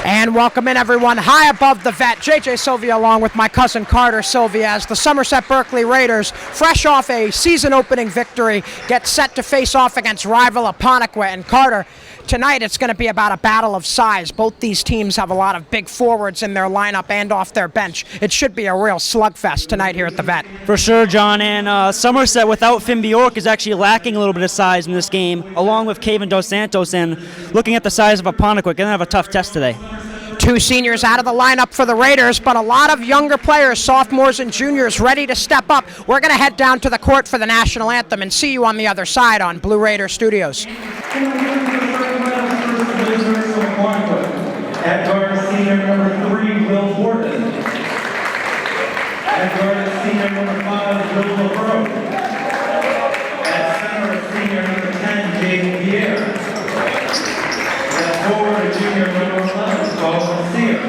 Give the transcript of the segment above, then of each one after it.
And welcome in, everyone. High above the vet, JJ Sylvia along with my cousin Carter Sylvia as the Somerset Berkeley Raiders, fresh off a season-opening victory, get set to face off against rival Apponequet. And Carter, tonight it's going to be about a battle of size. Both these teams have a lot of big forwards in their lineup and off their bench. It should be a real slugfest tonight here at the vet. For sure, John, and Somerset without Finn Bjork is actually lacking a little bit of size in this game, along with Kevin Dos Santos, and looking at the size of Apponequet, going to have a tough test today. Two seniors out of the lineup for the Raiders, but a lot of younger players, sophomores and juniors, ready to step up. We're going to head down to the court for the national anthem and see you on the other side on Blue Raider Studios. At guard, senior number 3, Will Horton. At guard, senior number 5, Will LeBrook. At center, senior number 10, Jaden Pierre. At forward, junior number 11, Colin Sear.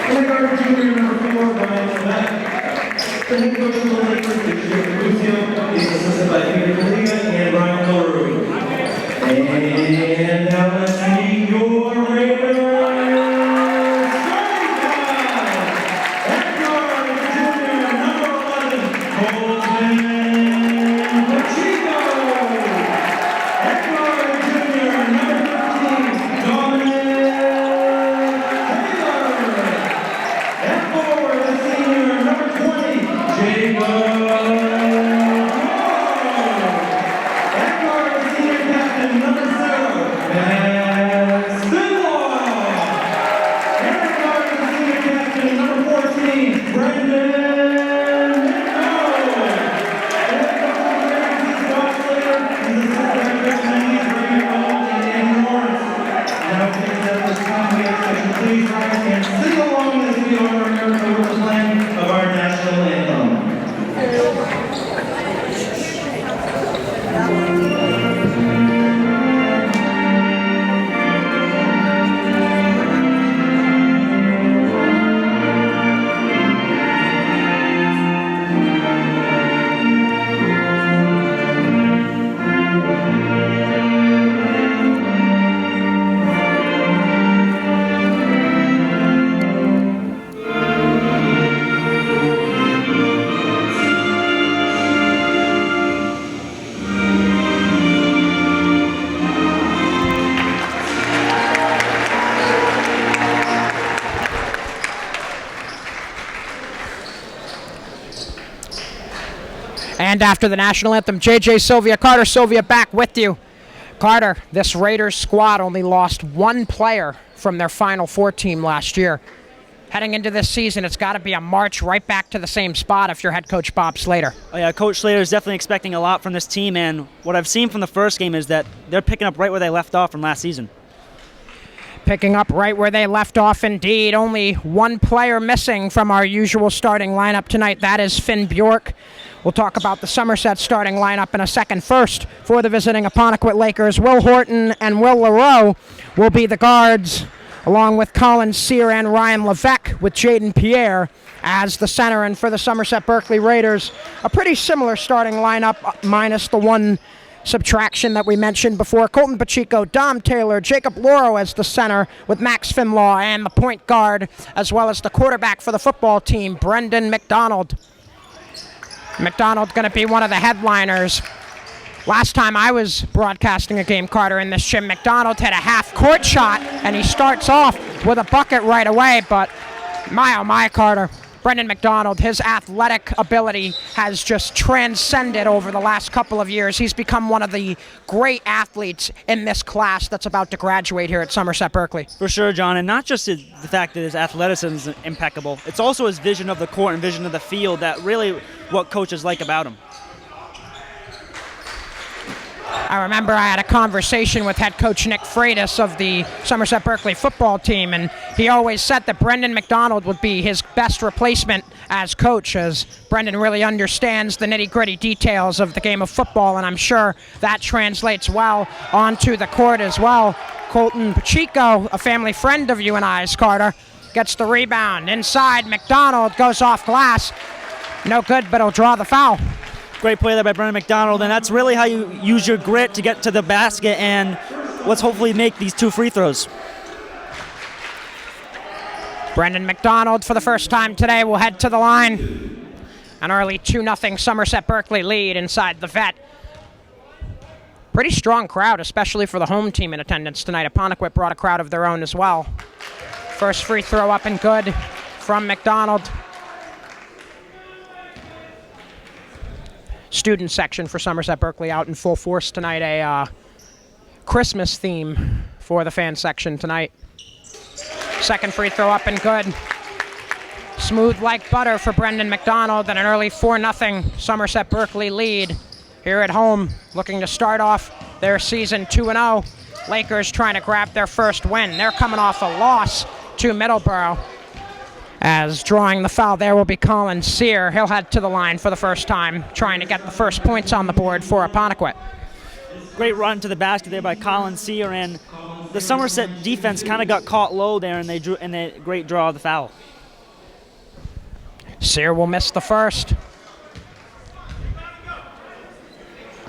At guard, junior number 4, Ryan Levesque. The head coach of the Lakers, Victor Lucio, is assisted by Peter Gallia and Ryan Mullery. And now let's meet your Raiders. Please rise and sing along as we honor America with the playing of our national anthem. And after the national anthem, JJ Sylvia, Carter Sylvia back with you. Carter, this Raiders squad only lost one player from their Final Four team last year. Heading into this season, it's got to be a march right back to the same spot if you're head coach Bob Slater. Oh, yeah, Coach Slater is definitely expecting a lot from this team, and what I've seen from the first game is that they're picking up right where they left off from last season. Picking up right where they left off indeed. Only one player missing from our usual starting lineup tonight. That is Finn Bjork. We'll talk about the Somerset starting lineup in a second. First, for the visiting Apponequet Lakers, Will Horton and Will Leroux will be the guards, along with Colin Sear and Ryan Levesque, with Jaden Pierre as the center. And for the Somerset Berkeley Raiders, a pretty similar starting lineup, minus the one subtraction that we mentioned before. Colton Pacheco, Dom Taylor, Jacob Loro as the center, with Max Finlaw and the point guard, as well as the quarterback for the football team, Brendan McDonald. McDonald's going to be one of the headliners. Last time I was broadcasting a game, Carter, in this gym, McDonald hit a half-court shot, and he starts off with a bucket right away. But my, oh my, Carter, Brendan McDonald, his athletic ability has just transcended over the last couple of years. He's become one of the great athletes in this class that's about to graduate here at Somerset Berkeley. For sure, John, and not just the fact that his athleticism is impeccable, it's also his vision of the court and vision of the field that really what coaches like about him. I remember I had a conversation with head coach Nick Freitas of the Somerset Berkeley football team, and he always said that Brendan McDonald would be his best replacement as coach, as Brendan really understands the nitty-gritty details of the game of football, and I'm sure that translates well onto the court as well. Colton Pacheco, a family friend of you and I's, Carter, gets the rebound. Inside, McDonald goes off glass. No good, but he'll draw the foul. Great play there by Brendan McDonald, and that's really how you use your grit to get to the basket and let's hopefully make these two free throws. Brendan McDonald, for the first time today, will head to the line. An early 2-0 Somerset Berkeley lead inside the vet. Pretty strong crowd, especially for the home team in attendance tonight. Apponequet brought a crowd of their own as well. First free throw up and good from McDonald. Student section for Somerset Berkeley out in full force tonight. A Christmas theme for the fan section tonight. Second free throw up and good. Smooth like butter for Brendan McDonald, and an early 4-0 Somerset Berkeley lead here at home, looking to start off their season 2-0. Lakers trying to grab their first win. They're coming off a loss to Middleborough. As drawing the foul there will be Colin Sear. He'll head to the line for the first time, trying to get the first points on the board for Apponequet. Great run to the basket there by Colin Sear, and the Somerset defense kind of got caught low there, and they great draw of the foul. Sear will miss the first.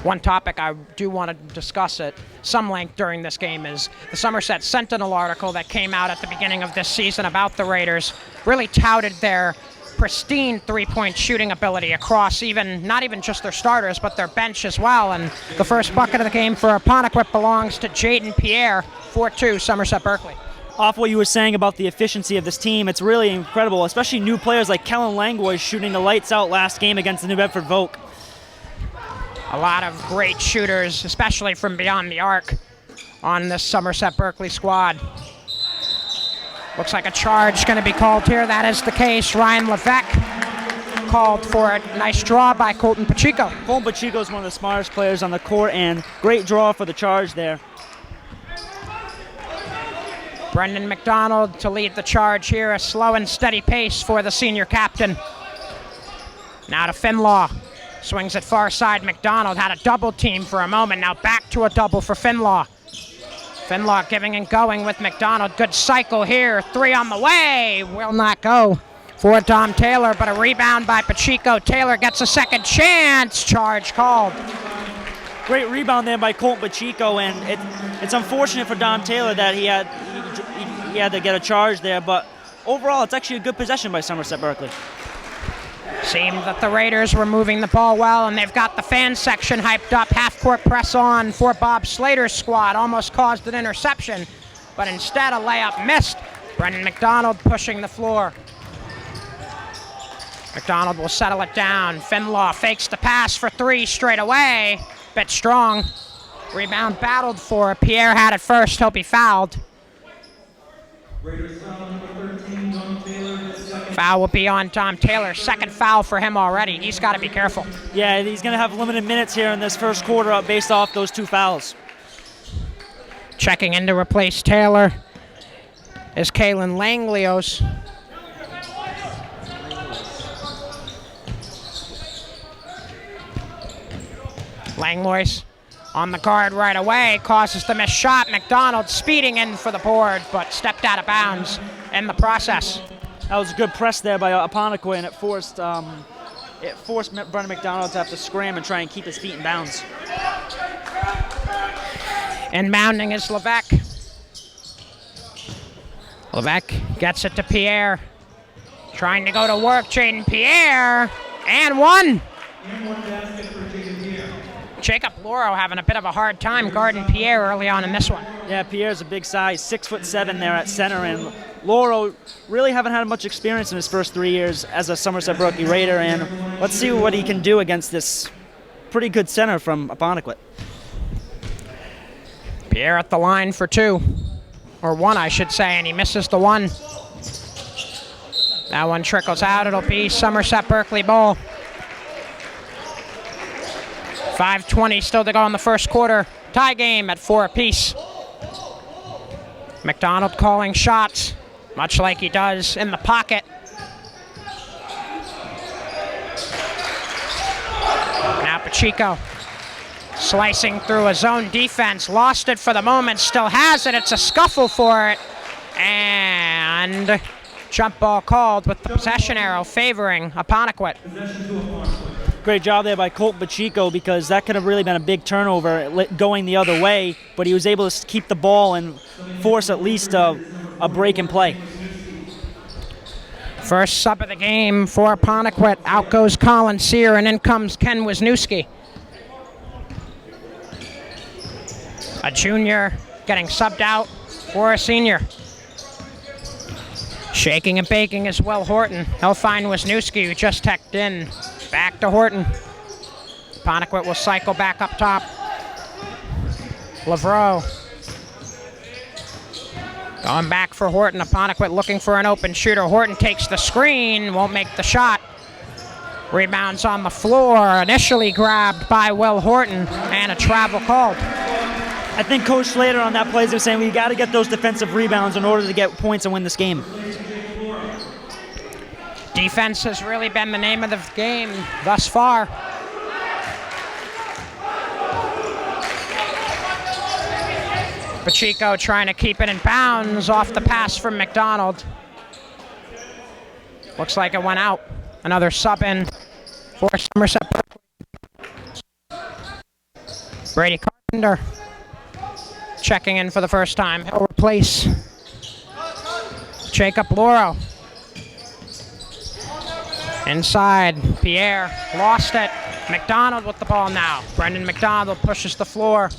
One topic I do want to discuss at some length during this game is the Somerset Sentinel article that came out at the beginning of this season about the Raiders. Really touted their pristine three-point shooting ability across not even just their starters, but their bench as well. And the first bucket of the game for Apponequet belongs to Jaden Pierre, 4-2 Somerset Berkeley. Off what you were saying about the efficiency of this team, it's really incredible, especially new players like Kellen Langlois shooting the lights out last game against the New Bedford Vogue. A lot of great shooters, especially from beyond the arc, on this Somerset Berkeley squad. Looks like a charge going to be called here. That is the case. Ryan Levesque called for it. Nice draw by Colton Pacheco. Colton Pacheco is one of the smartest players on the court, and great draw for the charge there. Brendan McDonald to lead the charge here. A slow and steady pace for the senior captain. Now to Finlaw. Swings it far side. McDonald had a double team for a moment. Now back to a double for Finlaw. Finlaw giving and going with McDonald. Good cycle here. Three on the way. Will not go for Dom Taylor, but a rebound by Pacheco. Taylor gets a second chance. Charge called. Great rebound there by Colton Pacheco, and it's unfortunate for Dom Taylor that he had to get a charge there, but overall it's actually a good possession by Somerset Berkeley. Seemed that the Raiders were moving the ball well, and they've got the fan section hyped up. Half-court press on for Bob Slater's squad. Almost caused an interception, but instead a layup missed. Brendan McDonald pushing the floor. McDonald will settle it down. Finlaw fakes the pass for three straight away. Bit strong. Rebound battled for. Pierre had it first. He'll be fouled. Foul will be on Dom Taylor. Second foul for him already. He's got to be careful. Yeah, he's going to have limited minutes here in this first quarter based off those two fouls. Checking in to replace Taylor is Kalen Langlios. Langlois on the guard right away, causes the missed shot. McDonald speeding in for the board, but stepped out of bounds in the process. That was a good press there by Apponequet, and it forced Brendan McDonald to have to scram and try and keep his feet in bounds. Inbounding is Levesque. Levesque gets it to Pierre. Trying to go to work, Jaden Pierre, and one. Jacob Loro having a bit of a hard time guarding Pierre early on in this one. Yeah, Pierre's a big size, 6'7" there at center, and Loro really haven't had much experience in his first 3 years as a Somerset Berkeley Raider, and let's see what he can do against this pretty good center from Apponequet. Pierre at the line for two, or one I should say, and he misses the one. That one trickles out. It'll be Somerset Berkeley ball. 5:20 still to go in the first quarter. Tie game at 4 apiece. McDonald calling shots, much like he does in the pocket. Now Pacheco slicing through a zone defense. Lost it for the moment, still has it. It's a scuffle for it. And jump ball called with the possession arrow favoring Apponequet. Great job there by Colton Pacheco, because that could have really been a big turnover going the other way, but he was able to keep the ball and force at least a break in play. First sub of the game for Apponequet. Out goes Colin Sear, and in comes Ken Wisniewski. A junior getting subbed out for a senior. Shaking and baking is Will Horton. He'll find Wisniewski, who just teched in. Back to Horton. Apponequet will cycle back up top. Lavreau. Going back for Horton. Apponequet looking for an open shooter. Horton takes the screen, won't make the shot. Rebounds on the floor, initially grabbed by Will Horton, and a travel called. I think Coach Slater on that play is saying we got to get those defensive rebounds in order to get points and win this game. Defense has really been the name of the game thus far. Pacheco trying to keep it in bounds off the pass from McDonald. Looks like it went out. Another sub in for Somerset Berkeley. Brady Carpenter checking in for the first time. He'll replace Jacob Loro. Inside, Pierre lost it. McDonald with the ball now. Brendan McDonald pushes the floor.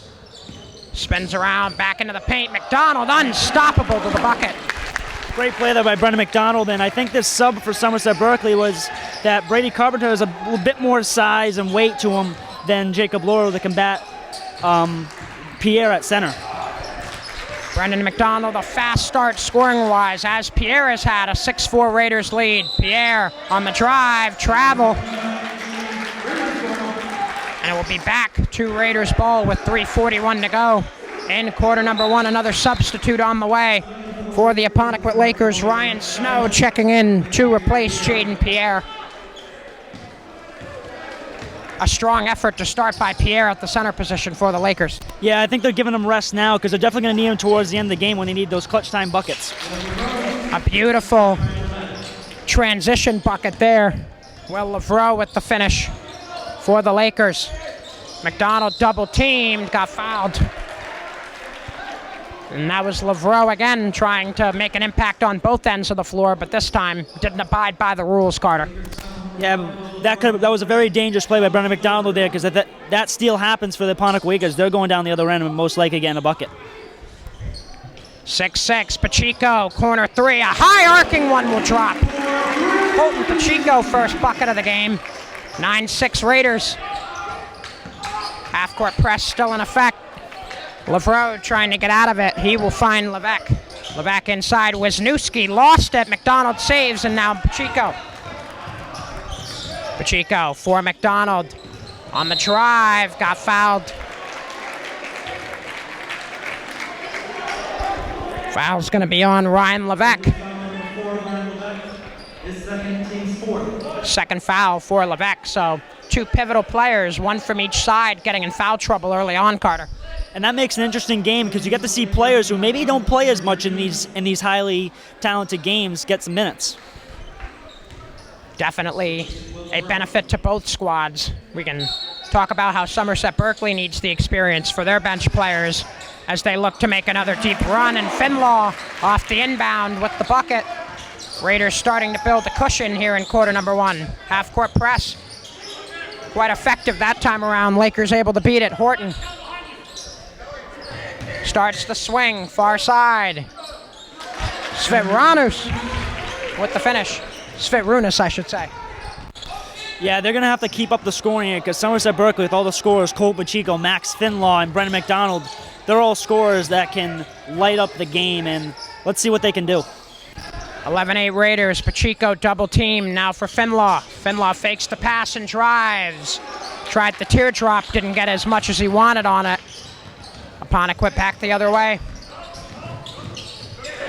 Spins around, back into the paint. McDonald unstoppable to the bucket. Great play there by Brendan McDonald, and I think this sub for Somerset Berkeley was that Brady Carpenter has a little bit more size and weight to him than Jacob Loro to combat Pierre at center. Brendan McDonald, a fast start scoring-wise, as Pierre has had a 6-4 Raiders lead. Pierre on the drive, travel. And it will be back to Raiders ball with 3:41 to go. In quarter number one, another substitute on the way for the Apponequet Lakers. Ryan Snow checking in to replace Jaden Pierre. A strong effort to start by Pierre at the center position for the Lakers. Yeah, I think they're giving him rest now because they're definitely going to need him towards the end of the game when they need those clutch time buckets. A beautiful transition bucket there. Will Lavreau with the finish for the Lakers. McDonald double teamed, got fouled. And that was Lavreau again trying to make an impact on both ends of the floor, but this time didn't abide by the rules, Carter. Yeah, that was a very dangerous play by Brendan McDonald there because that steal happens for the Apponequet Lakers. They're going down the other end and most likely getting a bucket. 6-6, Pacheco, corner three, a high arcing one will drop. Colton Pacheco, first bucket of the game. 9-6 Raiders. Half-court press still in effect. Lavreau trying to get out of it. He will find Levesque. Levesque inside. Wisniewski lost it. McDonald saves, and now Pacheco. Pacheco for McDonald. On the drive, got fouled. Foul's going to be on Ryan Levesque. Second foul for Levesque, so two pivotal players, one from each side, getting in foul trouble early on, Carter. And that makes an interesting game because you get to see players who maybe don't play as much in these highly talented games get some minutes. Definitely a benefit to both squads. We can talk about how Somerset Berkeley needs the experience for their bench players as they look to make another deep run, and Finlaw off the inbound with the bucket. Raiders starting to build a cushion here in quarter number one. Half-court press. Quite effective that time around. Lakers able to beat it. Horton starts the swing, far side. Svitrunas with the finish. Svitrunas, I should say. Yeah, they're going to have to keep up the scoring here because Somerset Berkeley, with all the scorers, Colt Pacheco, Max Finlaw, and Brendan McDonald, they're all scorers that can light up the game, and let's see what they can do. 11-8 Raiders. Pacheco double team now for Finlaw. Finlaw fakes the pass and drives. Tried the teardrop, didn't get as much as he wanted on it. Apponequet back the other way.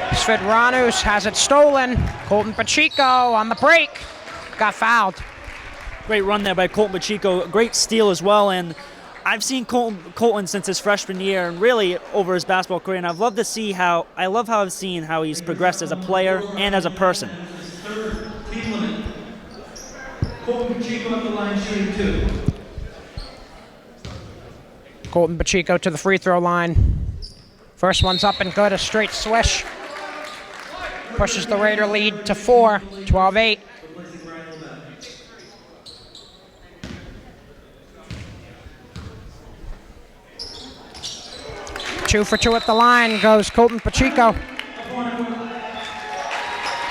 Svitrunas has it stolen. Colton Pacheco on the break. Got fouled. Great run there by Colton Pacheco. Great steal as well, and I've seen Colton since his freshman year and really over his basketball career, and I love how I've seen how he's progressed as a player and as a person. Colton Pacheco at the line shooting 2. Colton Pacheco to the free throw line. First one's up and good, a straight swish. pushes the Raider lead to 4, 12-8. Two for two at the line goes Colton Pacheco.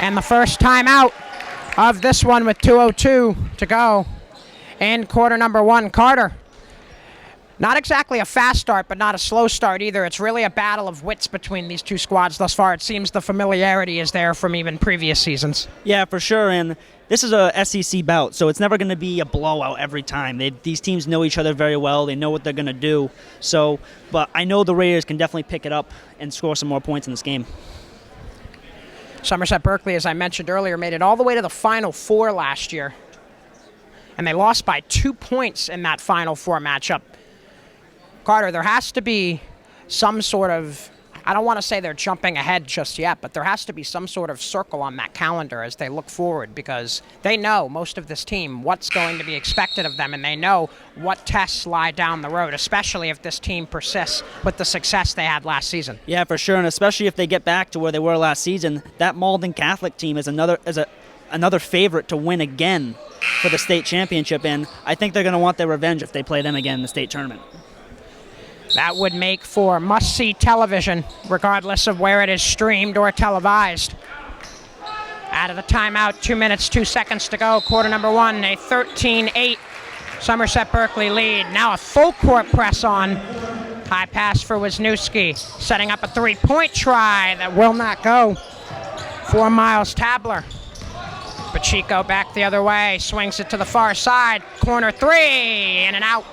And the first timeout of this one with 2:02 to go in quarter number 1. Carter, not exactly a fast start, but not a slow start either. It's really a battle of wits between these two squads thus far. It seems the familiarity is there from even previous seasons. Yeah, for sure, and this is a SEC bout, so it's never going to be a blowout every time. These teams know each other very well. They know what they're going to do. So, but I know the Raiders can definitely pick it up and score some more points in this game. Somerset Berkeley, as I mentioned earlier, made it all the way to the Final Four last year. And they lost by 2 points in that Final Four matchup. Carter, there has to be some sort of, I don't want to say they're jumping ahead just yet, but there has to be some sort of circle on that calendar as they look forward, because they know, most of this team, what's going to be expected of them, and they know what tests lie down the road, especially if this team persists with the success they had last season. Yeah, for sure, and especially if they get back to where they were last season. That Malden Catholic team is another favorite to win again for the state championship, and I think they're going to want their revenge if they play them again in the state tournament. That would make for must-see television, regardless of where it is streamed or televised. Out of the timeout, 2 minutes, 2 seconds to go. Quarter number 1, a 13-8 Somerset Berkeley lead. Now a full court press on. High pass for Wisniewski, setting up a three-point try that will not go for Miles Tabler. Pacheco back the other way, swings it to the far side. Corner three, in and out.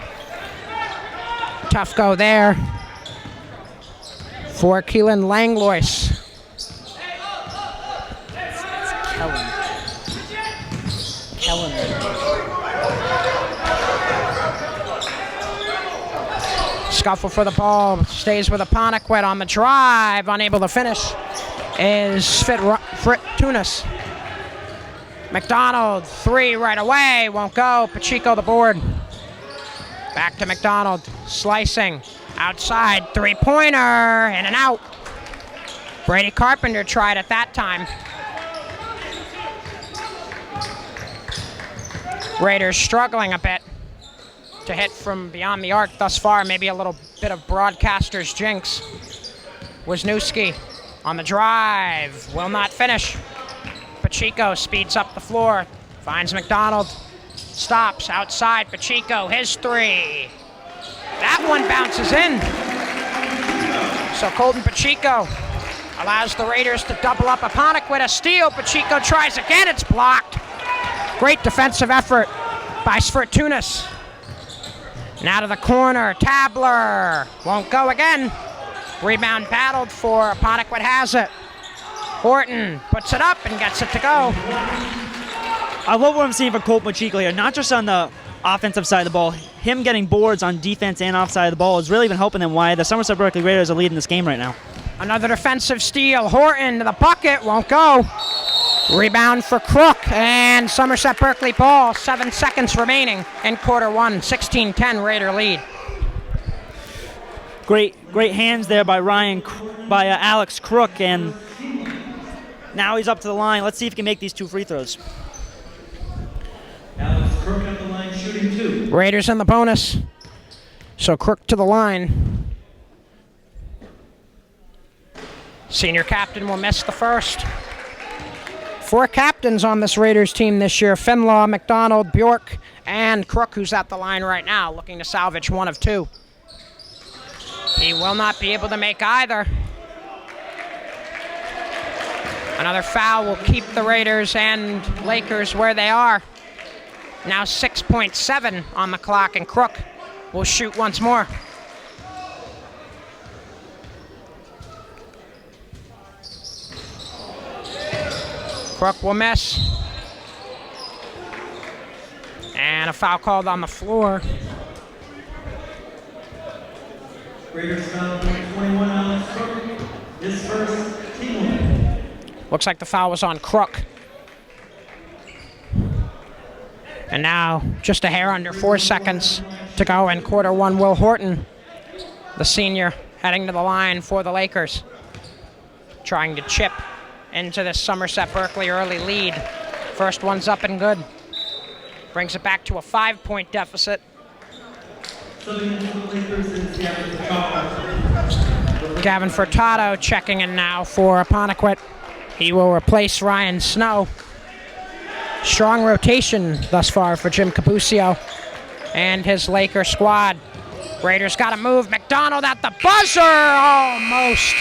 Tough go there for Keelan Langlois. Kellen. Scuffle for the ball, stays with Apponequet on the drive, unable to finish is Tunis. McDonald, three right away, won't go. Pacheco the board. Back to McDonald, slicing, outside, three-pointer, in and out. Brady Carpenter tried at that time. Raiders struggling a bit to hit from beyond the arc thus far, maybe a little bit of broadcaster's jinx. Wisniewski on the drive, will not finish. Pacheco speeds up the floor, finds McDonald. Stops outside, Pacheco, his three. That one bounces in. So Colton Pacheco allows the Raiders to double up Apponequet, a steal. Pacheco tries again, it's blocked. Great defensive effort by Svertunas. And out of the corner, Tabler won't go again. Rebound battled for, Apponequet has it. Horton puts it up and gets it to go. I love what I'm seeing for Colt Pacheco here, not just on the offensive side of the ball. Him getting boards on defense and offside of the ball has really been helping them, why the Somerset Berkeley Raiders are leading this game right now. Another defensive steal. Horton to the bucket, won't go. Rebound for Crook, and Somerset Berkeley ball. 7 seconds remaining in quarter 1. 16-10 Raider lead. Great hands there by Alex Crook, and now he's up to the line. Let's see if he can make these 2 free throws. Alex Crook at the line, shooting 2. Raiders in the bonus. So Crook to the line. Senior captain will miss the first. 4 captains on this Raiders team this year. Finlaw, McDonald, Bjork, and Crook, who's at the line right now, looking to salvage 1 of 2. He will not be able to make either. Another foul will keep the Raiders and Lakers where they are. Now 6.7 on the clock, and Crook will shoot once more. Crook will miss. And a foul called on the floor. Raiders foul 21, Alex Crook. His first team win. Looks like the foul was on Crook. And now, just a hair under 4 seconds to go in quarter 1. Will Horton, the senior, heading to the line for the Lakers. Trying to chip into this Somerset Berkeley early lead. First one's up and good. Brings it back to a 5-point deficit. Gavin Furtado checking in now for Apponequet. He will replace Ryan Snow. Strong rotation thus far for Jim Capuzio and his Laker squad. Raiders got to move. McDonald at the buzzer! Almost.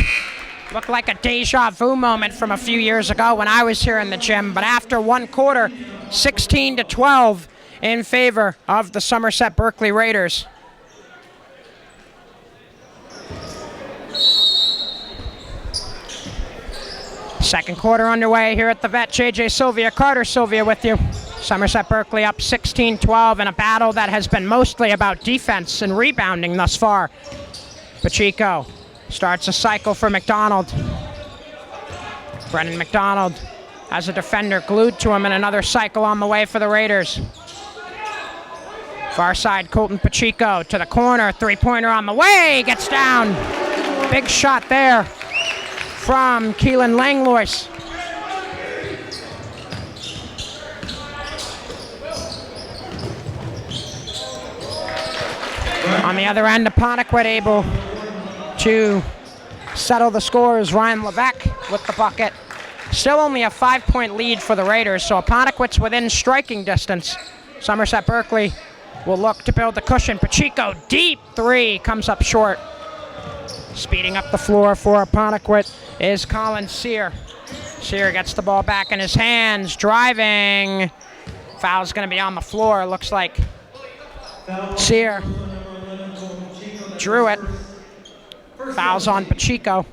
Looked like a deja vu moment from a few years ago when I was here in the gym. But after one quarter, 16-12 in favor of the Somerset Berkeley Raiders. Second quarter underway here at the Vet. JJ Sylvia, Carter Sylvia with you. Somerset Berkeley up 16-12 in a battle that has been mostly about defense and rebounding thus far. Pacheco starts a cycle for McDonald. Brennan McDonald has a defender glued to him, and another cycle on the way for the Raiders. Far side, Colton Pacheco to the corner. Three-pointer on the way. Gets down. Big shot there from Keelan Langlois. On the other end, Apponequet able to settle the scores. Ryan Levesque with the bucket. Still only a 5-point lead for the Raiders, so Apponequet's within striking distance. Somerset Berkeley will look to build the cushion. Pacheco, deep three, comes up short. Speeding up the floor for Apponequet is Colin Sear. Sear gets the ball back in his hands, driving. Foul's going to be on the floor. Looks like Sear drew it. Foul's on Pacheco.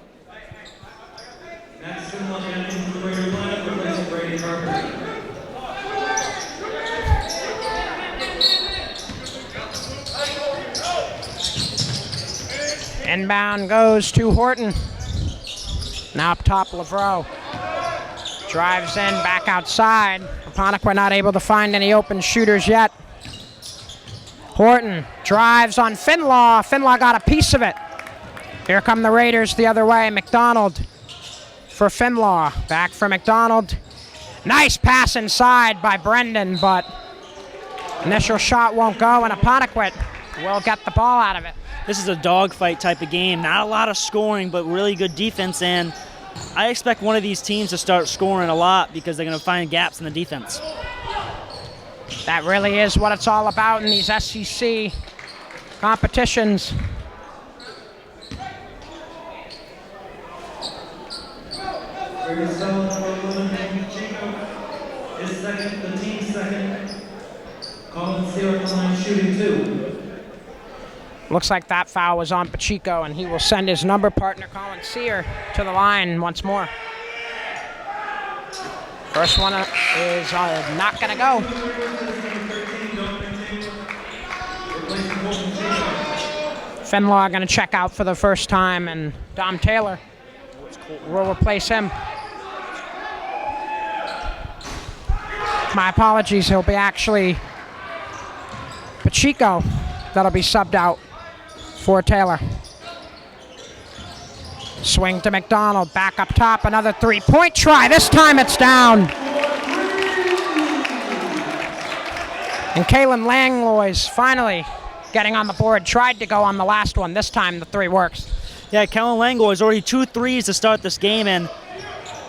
Inbound goes to Horton. Now up top, Lavreau. Drives in, back outside. Apponequet not able to find any open shooters yet. Horton drives on Finlaw. Finlaw got a piece of it. Here come the Raiders the other way. McDonald for Finlaw. Back for McDonald. Nice pass inside by Brendan, but initial shot won't go, and Apponequet will get the ball out of it. This is a dogfight type of game. Not a lot of scoring, but really good defense, and I expect one of these teams to start scoring a lot because they're going to find gaps in the defense. That really is what it's all about in these SEC competitions. His second, the team's second. Colin Sear at the line shooting 2. Looks like that foul was on Pacheco, and he will send his number partner, Colin Sear, to the line once more. First one is not going to go. Finlaw going to check out for the first time, and Dom Taylor will replace him. My apologies, he'll be actually Pacheco that'll be subbed out for Taylor. Swing to McDonald, back up top, another three-point try. This time it's down. And Kalen Langlois finally getting on the board. Tried to go on the last one. This time the three works. Yeah, Kellen Langlois already 2 threes to start this game, and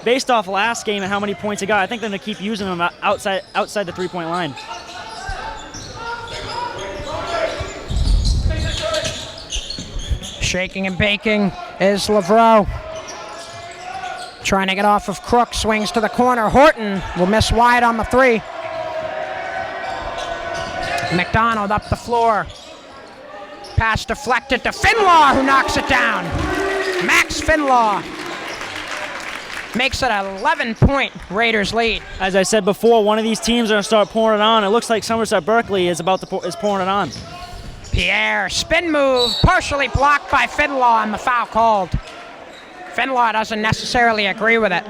based off last game and how many points he got, I think they're going to keep using him outside the three-point line. Shaking and baking is Lavreau. Trying to get off of Crook, swings to the corner. Horton will miss wide on the three. McDonald up the floor. Pass deflected to Finlaw, who knocks it down. Max Finlaw makes it an 11-point Raiders lead. As I said before, one of these teams are going to start pouring it on. It looks like Somerset Berkeley is pouring it on. Pierre, spin move, partially blocked by Finlaw, and the foul called. Finlaw doesn't necessarily agree with it.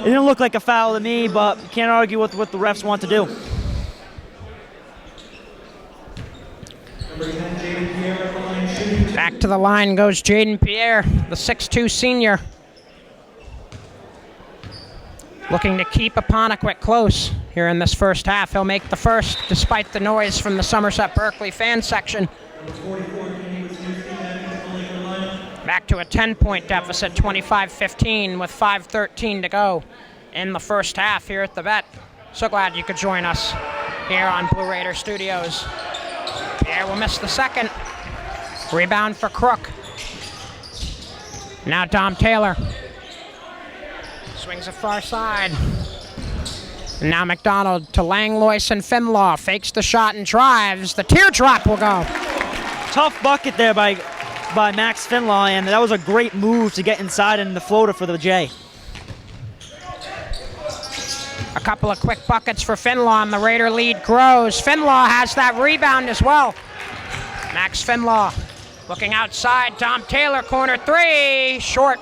It didn't look like a foul to me, but you can't argue with what the refs want to do. Back to the line goes Jaden Pierre, the 6'2 senior. looking to keep Apponequet close here in this first half. He'll make the first despite the noise from the Somerset Berkeley fan section. Back to a 10-point deficit, 25-15 with 5:13 to go in the first half here at the vet. So glad you could join us here on Blue Raider Studios. Pierre will miss the second. Rebound for Crook. Now Dom Taylor. Swings it far side. And now McDonald to Langlois and Finlaw. Fakes the shot and drives. The teardrop will go. Tough bucket there by Max Finlaw, and that was a great move to get inside in the floater for the J. A couple of quick buckets for Finlaw, and the Raider lead grows. Finlaw has that rebound as well. Max Finlaw looking outside. Dom Taylor, corner three, short.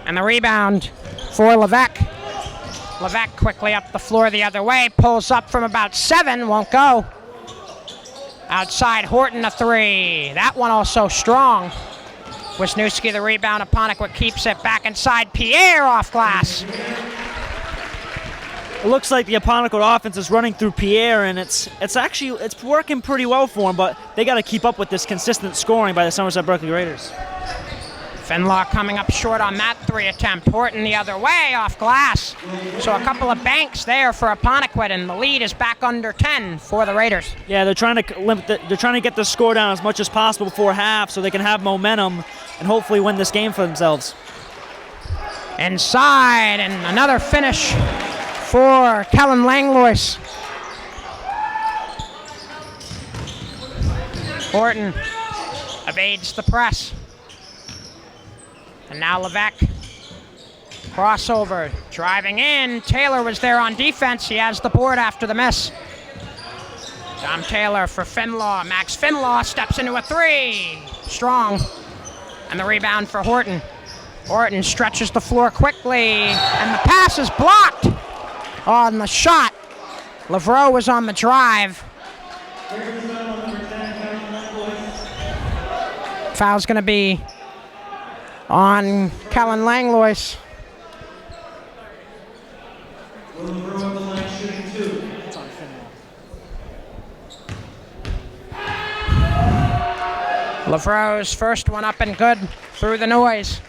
And the rebound for Levesque. Levesque quickly up the floor the other way, pulls up from about 7, won't go. Outside, Horton a three. That one also strong. Wisniewski the rebound. Apponequet keeps it back inside. Pierre off glass. It looks like the Apponequet offense is running through Pierre, and it's working pretty well for him, but they got to keep up with this consistent scoring by the Somerset Berkeley Raiders. Finlaw coming up short on that three attempt. Horton the other way off glass. So a couple of banks there for Apponequet, and the lead is back under 10 for the Raiders. Yeah, they're trying to get the score down as much as possible before half so they can have momentum and hopefully win this game for themselves. Inside, and another finish for Kellen Langlois. Horton evades the press. And now Levesque, crossover, driving in. Taylor was there on defense. He has the board after the miss. Dom Taylor for Finlaw. Max Finlaw steps into a three. Strong. And the rebound for Horton. Horton stretches the floor quickly, and the pass is blocked on the shot. Lavreau was on the drive. Foul's going to be on Kellen Langlois. Lavreau's first one up and good through the noise.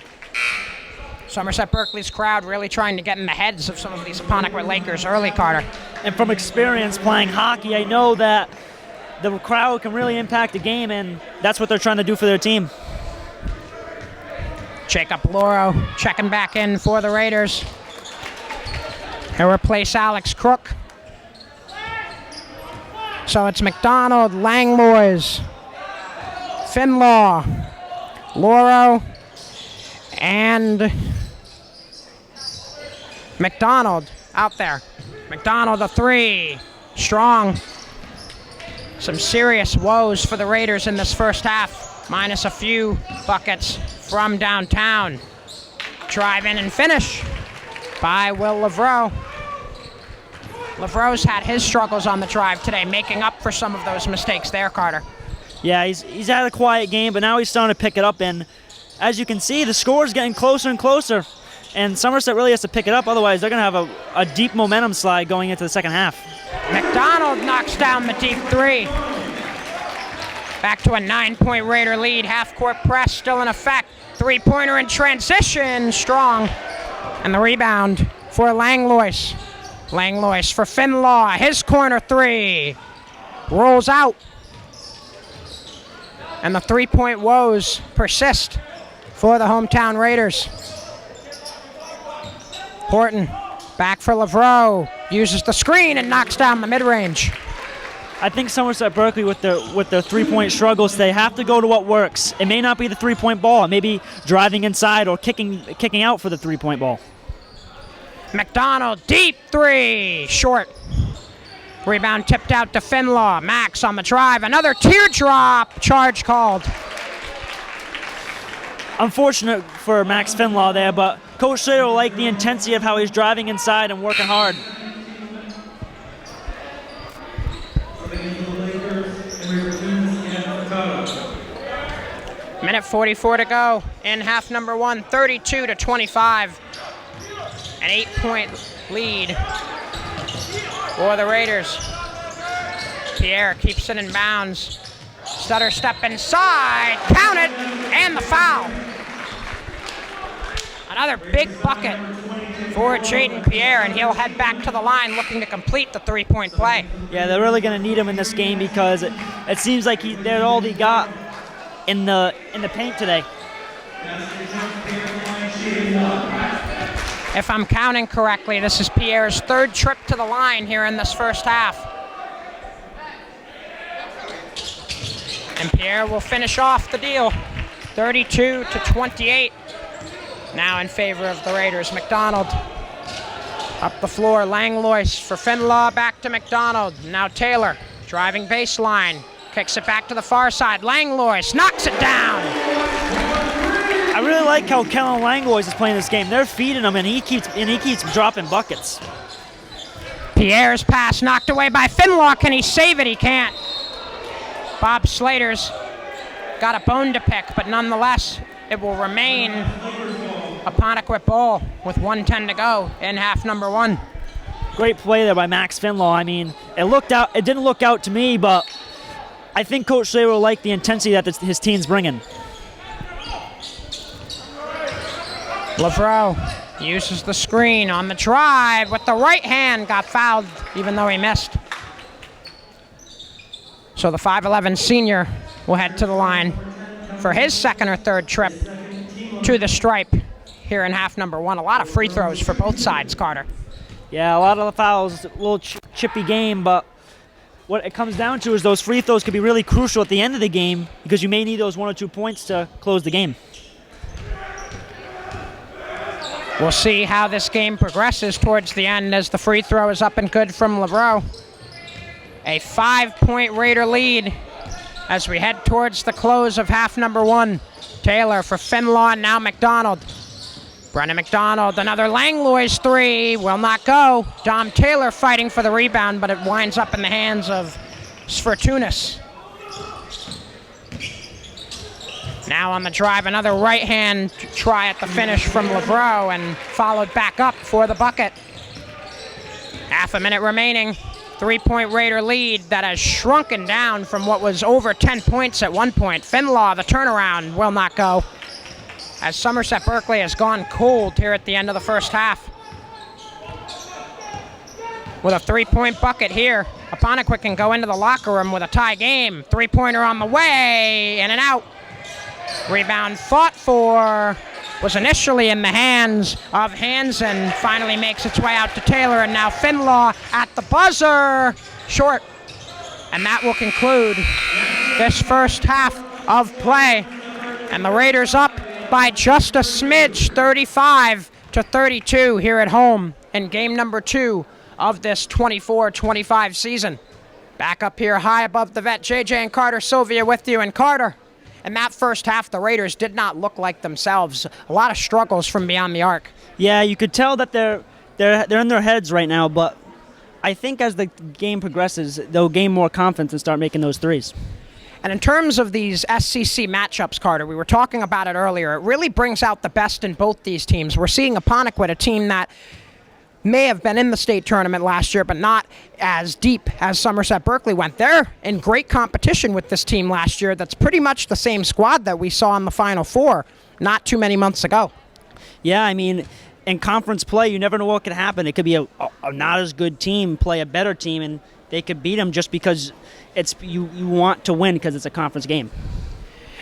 Somerset Berkeley's crowd really trying to get in the heads of some of these Apponequet Lakers early, Carter. And from experience playing hockey, I know that the crowd can really impact the game, and that's what they're trying to do for their team. Jacob Loro checking back in for the Raiders. He'll replace Alex Crook. So it's McDonald, Langlois, Finlaw, Loro, and McDonald out there. McDonald a three. Strong. Some serious woes for the Raiders in this first half, minus a few buckets from downtown. Drive in and finish by Will Lavreau. Lavreau's had his struggles on the drive today, making up for some of those mistakes there, Carter. Yeah, he's had a quiet game, but now he's starting to pick it up, and as you can see, the score is getting closer and closer, and Somerset really has to pick it up, otherwise they're going to have a deep momentum slide going into the second half. McDonald knocks down the deep three. Back to a 9-point Raider lead. Half-court press still in effect. Three-pointer in transition. Strong. And the rebound for Langlois. Langlois for Finlaw. His corner three. Rolls out. And the three-point woes persist for the hometown Raiders. Horton back for Lavreau. Uses the screen and knocks down the mid-range. I think Somerset Berkeley with their three-point struggles, they have to go to what works. It may not be the three-point ball. It may be driving inside or kicking out for the three-point ball. McDonald, deep three, short. Rebound tipped out to Finlaw. Max on the drive. Another teardrop. Charge called. Unfortunate for Max Finlaw there, but Coach Slater will like the intensity of how he's driving inside and working hard. Minute 44 to go in half number one, 32-25. An 8-point lead for the Raiders. Pierre keeps it in bounds. Stutter step inside, count it, and the foul. Another big bucket for Jaden Pierre, and he'll head back to the line looking to complete the 3-point play. Yeah, they're really going to need him in this game because it seems like they're all he got in the paint today. If I'm counting correctly, this is Pierre's 3rd trip to the line here in this first half. And Pierre will finish off the deal, 32-28. Now in favor of the Raiders. McDonald up the floor. Langlois for Finlaw, back to McDonald. Now Taylor driving baseline, kicks it back to the far side. Langlois knocks it down. I really like how Kellen Langlois is playing this game. They're feeding him, and he keeps dropping buckets. Pierre's pass knocked away by Finlaw. Can he save it? He can't. Bob Slater's got a bone to pick, but nonetheless, it will remain Apponequet ball with 1:10 to go in half number 1. Great play there by Max Finlaw. I mean, it didn't look out to me, but I think Coach Slater will like the intensity that his team's bringing. Lavreau uses the screen on the drive with the right hand, got fouled even though he missed. So the 5'11 senior will head to the line for his 2nd or 3rd trip to the stripe here in half number 1. A lot of free throws for both sides, Carter. Yeah, a lot of the fouls, a little chippy game, but what it comes down to is those free throws could be really crucial at the end of the game because you may need those 1 or 2 points to close the game. We'll see how this game progresses towards the end as the free throw is up and good from Lavreau. A 5-point Raider lead as we head towards the close of half number 1. Taylor for Finlaw, now McDonald. Brennan McDonald, another Langlois 3, will not go. Dom Taylor fighting for the rebound, but it winds up in the hands of Svertunas. Now on the drive, another right-hand try at the finish from Lavreau, and followed back up for the bucket. Half a minute remaining. 3-point Raider lead that has shrunken down from what was over 10 points at one point. Finlaw, the turnaround, will not go, as Somerset Berkeley has gone cold here at the end of the first half. With a 3-point bucket here, Apponequet can go into the locker room with a tie game. 3-pointer on the way, in and out. Rebound fought for, was initially in the hands of Hansen, finally makes its way out to Taylor, and now Finlaw at the buzzer, short. And that will conclude this first half of play. And the Raiders up by just a smidge, 35-32 here at home in game number 2 of this 24-25 season. Back up here high above the vet, JJ and Carter Sylvia with you. And Carter, in that first half, the Raiders did not look like themselves. A lot of struggles from beyond the arc. Yeah, you could tell that they're in their heads right now, but I think as the game progresses, they'll gain more confidence and start making those threes. And in terms of these SCC matchups, Carter, we were talking about it earlier, it really brings out the best in both these teams. We're seeing Apponequet, a team that may have been in the state tournament last year, but not as deep as Somerset Berkeley went. They're in great competition with this team last year that's pretty much the same squad that we saw in the Final Four not too many months ago. Yeah, I mean, in conference play, you never know what could happen. It could be a not as good team play a better team, and they could beat them just because it's you want to win because it's a conference game.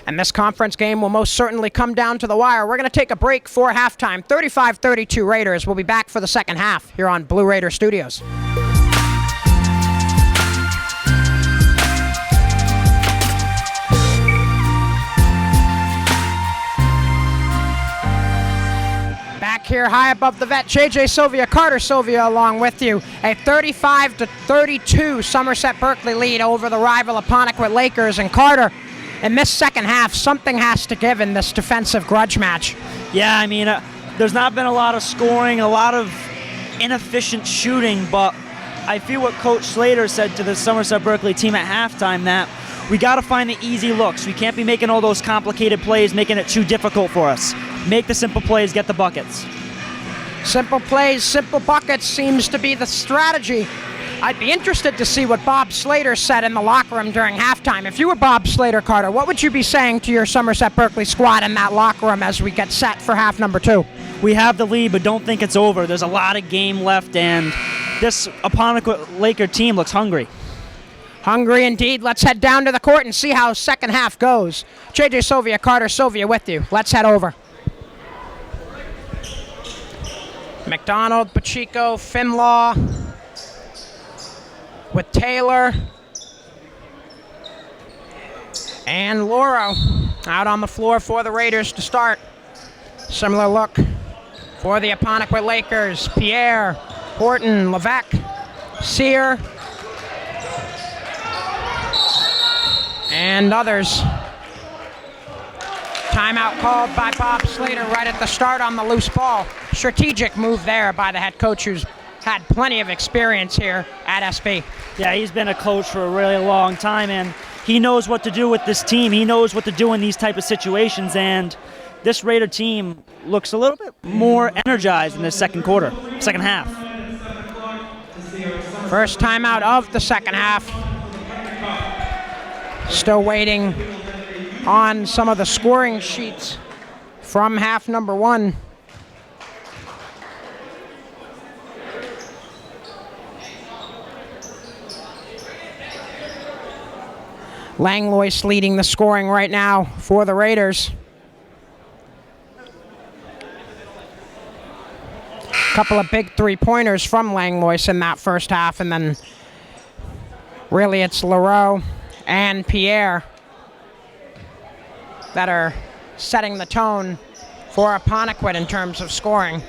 And this conference game will most certainly come down to the wire. We're going to take a break for halftime. 35-32 Raiders. We'll be back for the second half here on Blue Raider Studios. Back here high above the vet, JJ Sylvia, Carter Sylvia along with you. A 35-32 Somerset Berkeley lead over the rival Apponequet Lakers. And Carter, in this second half, something has to give in this defensive grudge match. Yeah, I mean, there's not been a lot of scoring, a lot of inefficient shooting, but I feel what Coach Slater said to the Somerset Berkeley team at halftime, that we got to find the easy looks. We can't be making all those complicated plays, making it too difficult for us. Make the simple plays, get the buckets. Simple plays, simple buckets seems to be the strategy. I'd be interested to see what Bob Slater said in the locker room during halftime. If you were Bob Slater, Carter, what would you be saying to your Somerset Berkeley squad in that locker room as we get set for half number 2? We have the lead, but don't think it's over. There's a lot of game left, and this Apponequet Laker team looks hungry. Hungry indeed. Let's head down to the court and see how second half goes. JJ Sylvia, Carter Sylvia with you. Let's head over. McDonald, Pacheco, Finlaw with Taylor and Lauro out on the floor for the Raiders to start. Similar look for the Apponequet Lakers. Pierre, Horton, Levesque, Sear, and others. Timeout called by Bob Slater right at the start on the loose ball. Strategic move there by the head coach, who's had plenty of experience here at SB. Yeah, he's been a coach for a really long time, and he knows what to do with this team. He knows what to do in these type of situations, and this Raider team looks a little bit more energized in the second half. First timeout of the second half. Still waiting on some of the scoring sheets from half number 1. Langlois leading the scoring right now for the Raiders. Couple of big three-pointers from Langlois in that first half, and then really it's Leroux and Pierre that are setting the tone for Apponequet in terms of scoring.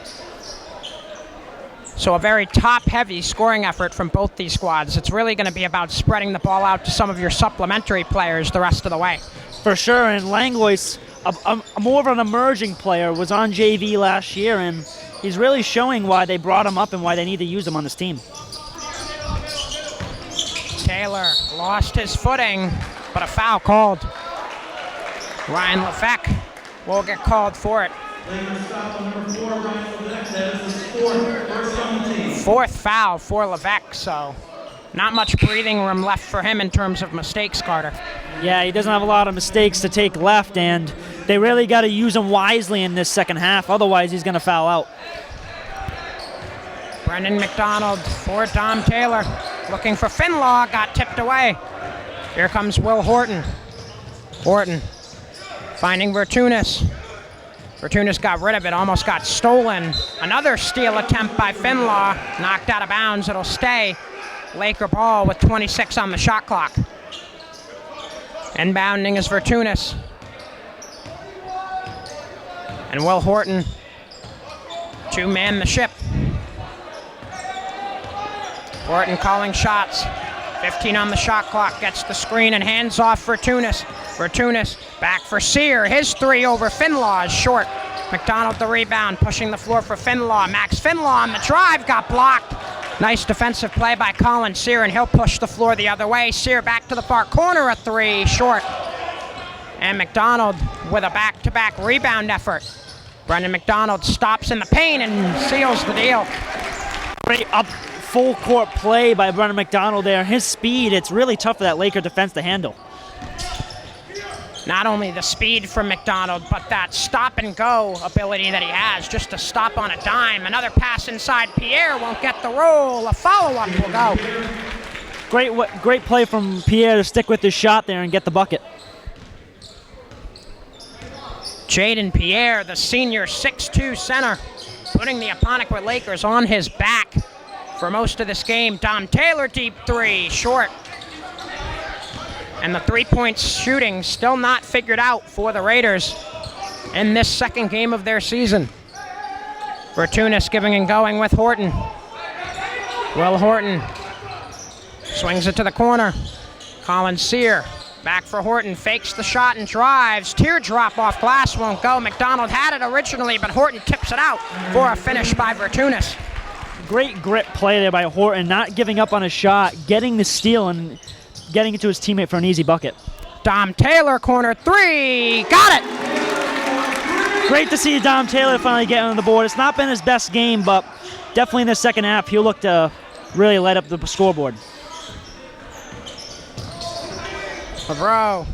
So a very top-heavy scoring effort from both these squads. It's really going to be about spreading the ball out to some of your supplementary players the rest of the way. For sure, and Langlois, a more of an emerging player, was on JV last year, and he's really showing why they brought him up and why they need to use him on this team. Taylor lost his footing, but a foul called. Ryan Lefebvre will get called for it. Fourth foul for Levesque, so not much breathing room left for him in terms of mistakes, Carter. Yeah, he doesn't have a lot of mistakes to take left, and they really got to use him wisely in this second half. Otherwise, he's going to foul out. Brendan McDonald for Dom Taylor. Looking for Finlaw, got tipped away. Here comes Will Horton. Horton finding Vertunis. Vertunis got rid of it, almost got stolen. Another steal attempt by Finlaw, knocked out of bounds, it'll stay. Laker ball with 26 on the shot clock. Inbounding is Vertunis. And Will Horton to man the ship. Horton calling shots. 15 on the shot clock, gets the screen and hands off Vertunis. Vertunis back for Sear. His three over Finlaw is short. McDonald the rebound, pushing the floor for Finlaw. Max Finlaw on the drive, got blocked. Nice defensive play by Colin Sear, and he'll push the floor the other way. Sear back to the far corner, a three, short. And McDonald with a back-to-back rebound effort. Brendan McDonald stops in the paint and seals the deal. Great up full court play by Brendan McDonald there. His speed, it's really tough for that Laker defense to handle. Not only the speed from McDonald, but that stop-and-go ability that he has, just to stop on a dime. Another pass inside. Pierre won't get the roll. A follow-up will go. Great play from Pierre to stick with his shot there and get the bucket. Jaden Pierre, the senior 6'2 center, putting the Apponequet Lakers on his back for most of this game. Dom Taylor, deep three, short. And the three-point shooting still not figured out for the Raiders in this second game of their season. Vertunis giving and going with Horton. Will Horton swings it to the corner. Colin Sear back for Horton, fakes the shot and drives. Teardrop off glass won't go. McDonald had it originally, but Horton tips it out for a finish by Vertunis. Great grit play there by Horton, not giving up on a shot, getting the steal and getting it to his teammate for an easy bucket. Dom Taylor, corner three, got it! Great to see Dom Taylor finally get on the board. It's not been his best game, but definitely in the second half, he looked to really light up the scoreboard. Lavreau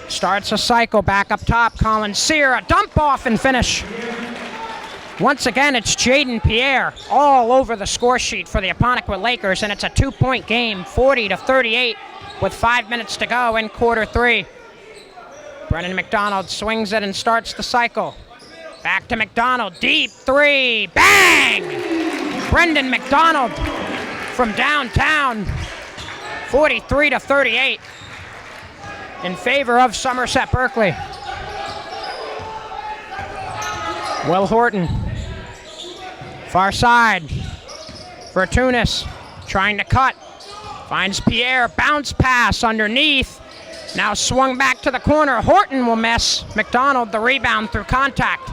starts a cycle back up top. Colin Sear, a dump off and finish. Once again, it's Jaden Pierre all over the score sheet for the Apponequet Lakers, and it's a 2-point game, 40-38, with 5 minutes to go in quarter 3. Brendan McDonald swings it and starts the cycle. Back to McDonald, deep 3, bang! Brendan McDonald from downtown, 43-38 in favor of Somerset Berkeley. Will Horton, far side, Vertunis trying to cut, finds Pierre, bounce pass underneath, now swung back to the corner. Horton will miss. McDonald the rebound through contact.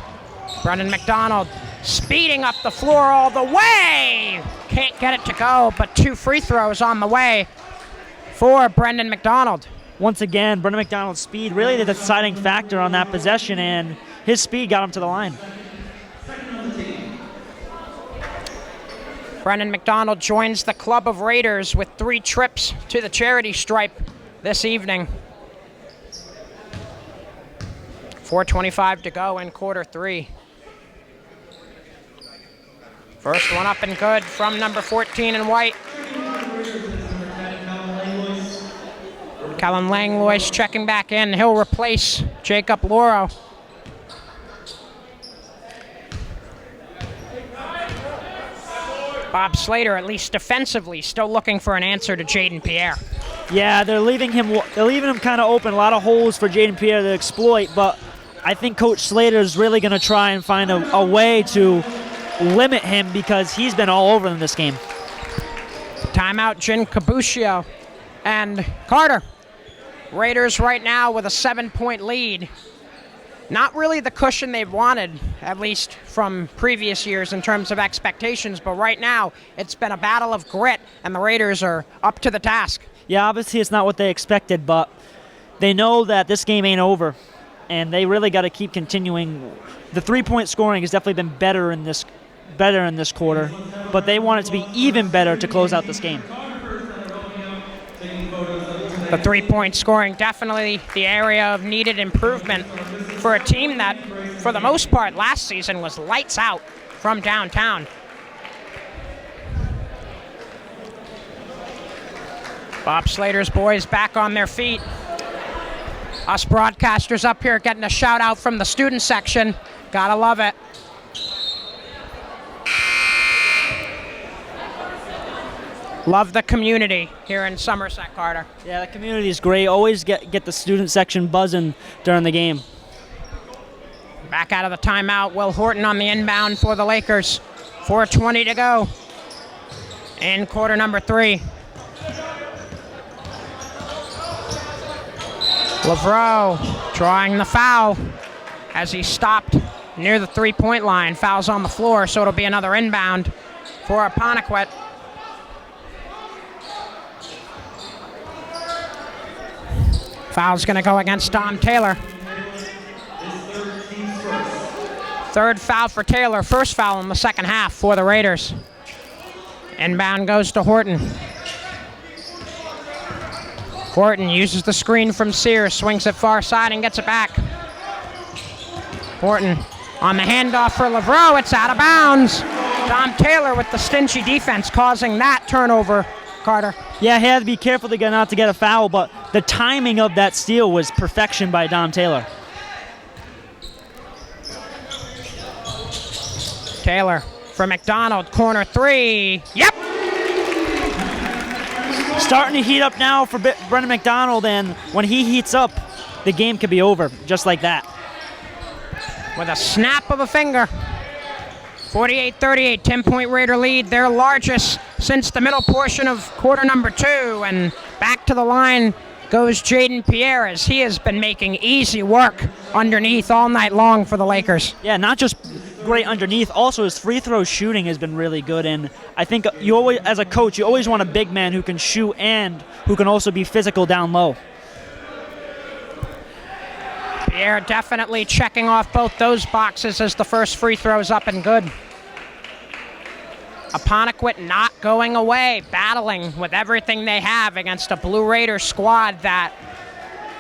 Brendan McDonald speeding up the floor all the way. Can't get it to go, but 2 free throws on the way for Brendan McDonald. Once again, Brendan McDonald's speed really the deciding factor on that possession, and his speed got him to the line. Brendan McDonald joins the club of Raiders with 3 trips to the charity stripe this evening. 4:25 to go in quarter 3. First one up and good from number 14 in white. Kellen Langlois checking back in. He'll replace Jacob Loro. Bob Slater, at least defensively, still looking for an answer to Jaden Pierre. Yeah, they're leaving him kind of open. A lot of holes for Jaden Pierre to exploit, but I think Coach Slater is really going to try and find a way to limit him because he's been all over in this game. Timeout, Jin Cabuccio and Carter. Raiders right now with a 7-point lead. Not really the cushion they've wanted, at least from previous years in terms of expectations, but right now it's been a battle of grit, and the Raiders are up to the task. Yeah, obviously it's not what they expected, but they know that this game ain't over, and they really got to keep continuing. The 3-point scoring has definitely been better in this quarter, but they want it to be even better to close out this game. The 3-point scoring, definitely the area of needed improvement for a team that, for the most part, last season was lights out from downtown. Bob Slater's boys back on their feet. Us broadcasters up here getting a shout out from the student section. Gotta love it. Love the community here in Somerset, Carter. Yeah, the community is great. Always get the student section buzzing during the game. Back out of the timeout, Will Horton on the inbound for the Lakers. 4:20 to go in quarter number 3. Lavreau drawing the foul as he stopped near the 3-point line. Foul's on the floor, so it'll be another inbound for Apponequet. Foul's going to go against Dom Taylor. Third foul for Taylor. First foul in the second half for the Raiders. Inbound goes to Horton. Horton uses the screen from Sears, swings it far side and gets it back. Horton on the handoff for Lavreau. It's out of bounds. Dom Taylor with the stingy defense causing that turnover, Carter. Yeah, he had to be careful not to get a foul, but the timing of that steal was perfection by Dom Taylor. Taylor for McDonald, corner 3. Yep! Starting to heat up now for Brendan McDonald, and when he heats up, the game could be over just like that. With a snap of a finger. 48-38, 10-point Raider lead, their largest since the middle portion of quarter number 2. And back to the line goes Jaden Pierre, as he has been making easy work underneath all night long for the Lakers. Yeah, not just great underneath, also his free throw shooting has been really good. And I think you always, as a coach, you always want a big man who can shoot and who can also be physical down low. Pierre definitely checking off both those boxes as the first free throw's up and good. Apponequet not going away, battling with everything they have against a Blue Raider squad that,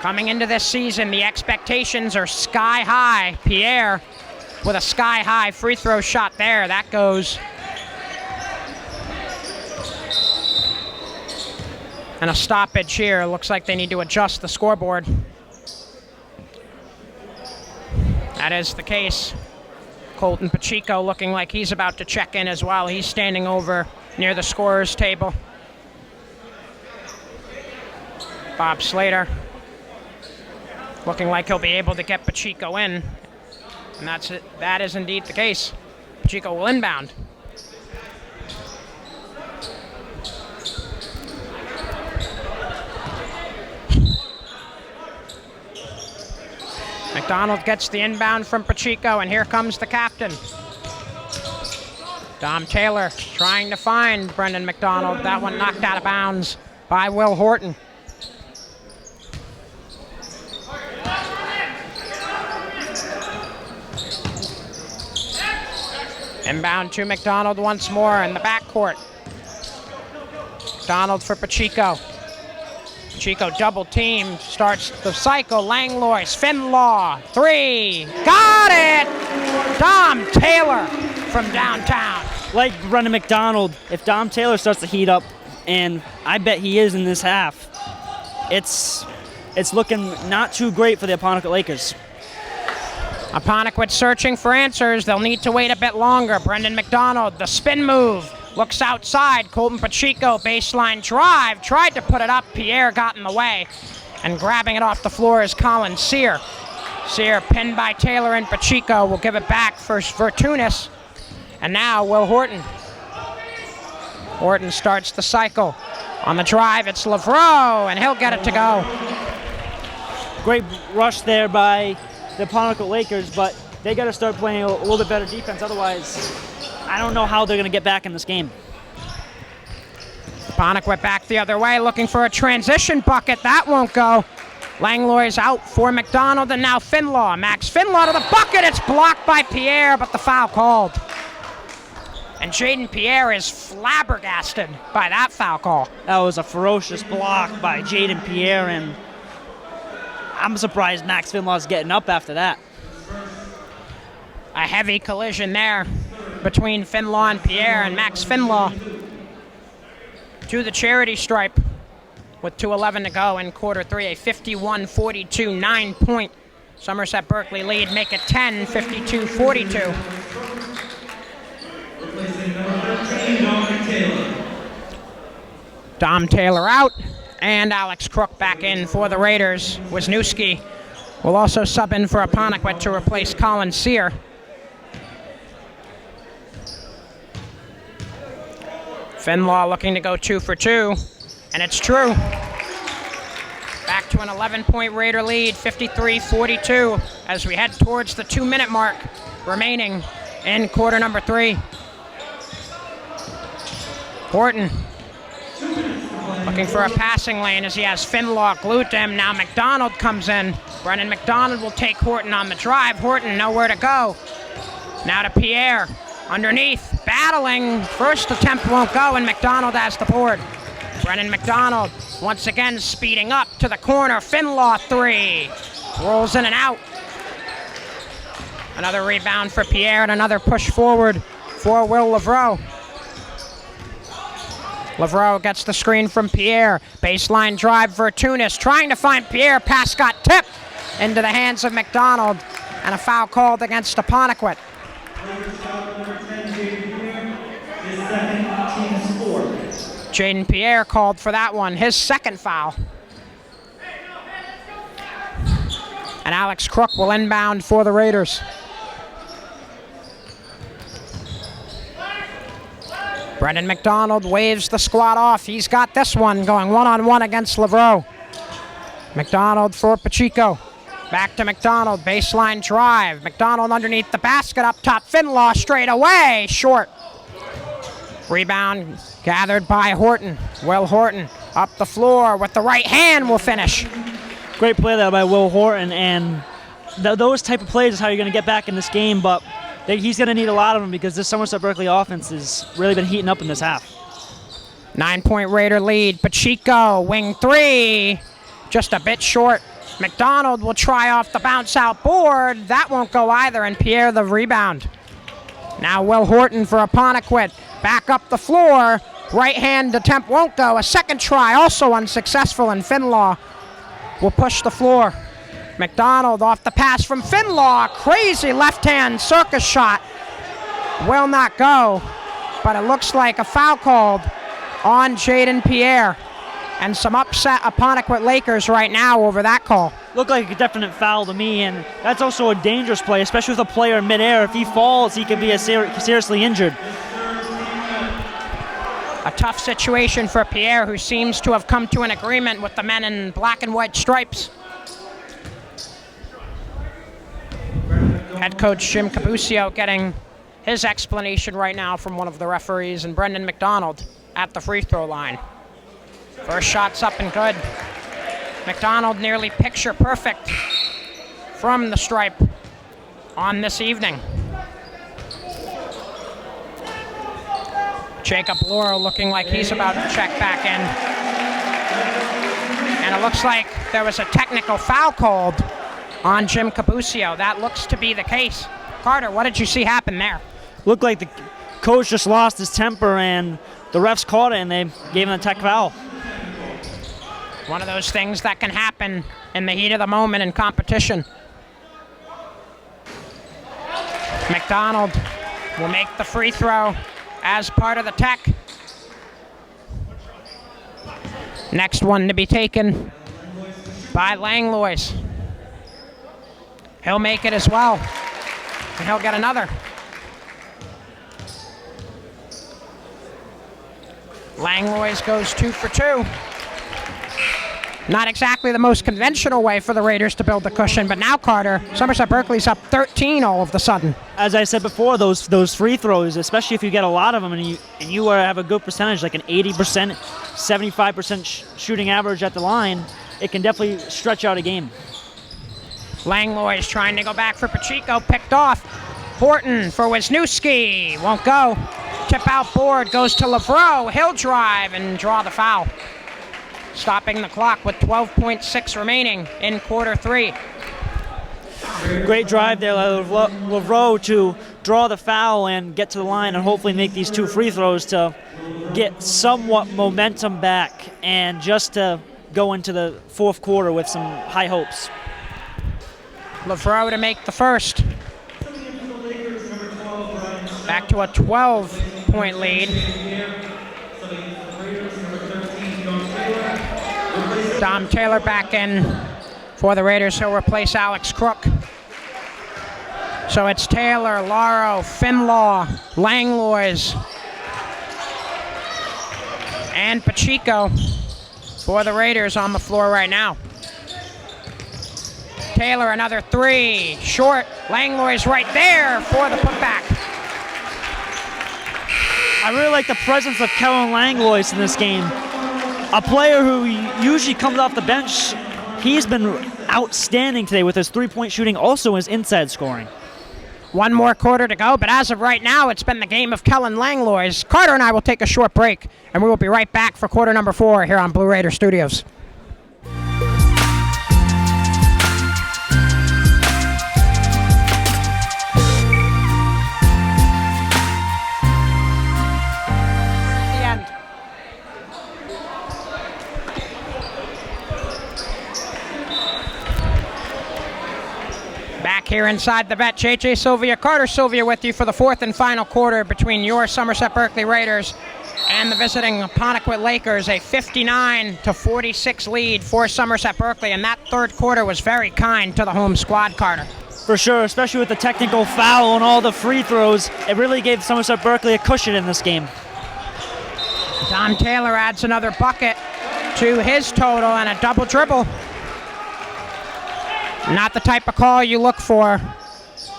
coming into this season, the expectations are sky high. Pierre with a sky high free throw shot there. That goes. And a stoppage here. Looks like they need to adjust the scoreboard. That is the case. Colton Pacheco looking like he's about to check in as well. He's standing over near the scorer's table. Bob Slater looking like he'll be able to get Pacheco in. And that's it. That is indeed the case. Pacheco will inbound. McDonald gets the inbound from Pacheco, and here comes the captain. Dom Taylor trying to find Brendan McDonald. That one knocked out of bounds by Will Horton. Inbound to McDonald once more in the backcourt. McDonald for Pacheco. Pacheco double team, starts the cycle. Langlois, Finlaw, three, got it! Dom Taylor from downtown. Like Brendan McDonald, if Dom Taylor starts to heat up, and I bet he is in this half, it's looking not too great for the Apponequet Lakers. Apponequet searching for answers. They'll need to wait a bit longer. Brendan McDonald, the spin move. Looks outside. Colton Pacheco, baseline drive. Tried to put it up. Pierre got in the way. And grabbing it off the floor is Colin Sear. Sear pinned by Taylor and Pacheco. Will give it back for Vertunis. And now Will Horton. Horton starts the cycle. On the drive, it's Lavreau, and he'll get it to go. Great rush there by the Apponequet Lakers, but they got to start playing a little bit better defense. Otherwise, I don't know how they're going to get back in this game. Apponequet back the other way, looking for a transition bucket. That won't go. Langlois out for McDonald, and now Finlaw. Max Finlaw to the bucket. It's blocked by Pierre, but the foul called. And Jaden Pierre is flabbergasted by that foul call. That was a ferocious block by Jaden Pierre, and I'm surprised Max Finlaw's getting up after that. A heavy collision there between Finlaw and Pierre, and Max Finlaw to the charity stripe with 2:11 to go in quarter three. A 51-42 9-point Somerset Berkeley lead. Make it 10, 52-42. Dom Taylor out, and Alex Crook back in for the Raiders. Wisniewski will also sub in for Apponequet to replace Colin Sear. Finlaw looking to go 2 for 2, and it's true. Back to an 11-point Raider lead, 53-42, as we head towards the 2-minute mark remaining in quarter number 3. Horton looking for a passing lane as he has Finlaw glued to him. Now McDonald comes in. Brendan McDonald will take Horton on the drive. Horton nowhere to go. Now to Pierre. Underneath, battling. First attempt won't go, and McDonald has the board. Brendan McDonald once again speeding up to the corner. Finlaw three. Rolls in and out. Another rebound for Pierre and another push forward for Will Lavreau. Lavreau gets the screen from Pierre. Baseline drive for Vertunis. Trying to find Pierre. Pass got tipped into the hands of McDonald. And a foul called against Apponequet. Jaden Pierre called for that one. His second foul. And Alex Crook will inbound for the Raiders. Brendan McDonald waves the squad off. He's got this one going one-on-one against Lavreau. McDonald for Pacheco. Back to McDonald, baseline drive. McDonald underneath the basket, up top. Finlaw straight away, short. Rebound gathered by Horton. Will Horton up the floor with the right hand will finish. Great play there by Will Horton, and those type of plays is how you're going to get back in this game, but he's going to need a lot of them because this Somerset Berkeley offense has really been heating up in this half. 9-point Raider lead. Pacheco, wing three, just a bit short. McDonald will try off the bounce out board. That won't go either, and Pierre the rebound. Now Will Horton for Apponequet. Back up the floor. Right hand attempt won't go. A second try, also unsuccessful, and Finlaw will push the floor. McDonald off the pass from Finlaw. Crazy left hand circus shot. Will not go, but it looks like a foul called on Jaden Pierre. And some upset Apponequet Lakers right now over that call. Looked like a definite foul to me, and that's also a dangerous play, especially with a player in midair. If he falls, he could be seriously injured. A tough situation for Pierre, who seems to have come to an agreement with the men in black and white stripes. Head coach Jim Capuzio getting his explanation right now from one of the referees, and Brendan McDonald at the free throw line. First shot's up and good. McDonald nearly picture perfect from the stripe on this evening. Jacob Laurel looking like he's about to check back in. And it looks like there was a technical foul called on Jim Capuzio. That looks to be the case. Carter, what did you see happen there? Looked like the coach just lost his temper and the refs caught it and they gave him a tech foul. One of those things that can happen in the heat of the moment in competition. McDonald will make the free throw as part of the tech. Next one to be taken by Langlois. He'll make it as well, and he'll get another. Langlois goes 2 for 2. Not exactly the most conventional way for the Raiders to build the cushion, but now, Carter, Somerset Berkeley's up 13 all of a sudden. As I said before, those free throws, especially if you get a lot of them and you have a good percentage, like an 80%, 75% shooting average at the line, it can definitely stretch out a game. Langlois trying to go back for Pacheco, picked off. Horton for Wisniewski, won't go. Tip out board goes to Lavreau. He'll drive and draw the foul. Stopping the clock with 12.6 remaining in quarter 3. Great drive there, Lavreau, to draw the foul and get to the line and hopefully make these 2 free throws to get somewhat momentum back and just to go into the fourth quarter with some high hopes. Lavreau to make the first. Back to a 12-point lead. Dom Taylor back in for the Raiders. He'll replace Alex Crook. So it's Taylor, Laro, Finlaw, Langlois, and Pacheco for the Raiders on the floor right now. Taylor, another 3, short. Langlois right there for the putback. I really like the presence of Kellen Langlois in this game. A player who usually comes off the bench. He's been outstanding today with his three-point shooting, also his inside scoring. One more quarter to go, but as of right now, it's been the game of Kellen Langlois. Carter and I will take a short break, and we will be right back for quarter number 4 here on Blue Raider Studios. Back here inside the vet, JJ Sylvia, Carter Sylvia with you for the 4th and final quarter between your Somerset Berkeley Raiders and the visiting Apponequet Lakers. A 59-46 lead for Somerset Berkeley, and that third quarter was very kind to the home squad, Carter. For sure, especially with the technical foul and all the free throws. It really gave Somerset Berkeley a cushion in this game. Dom Taylor adds another bucket to his total and a double dribble. Not the type of call you look for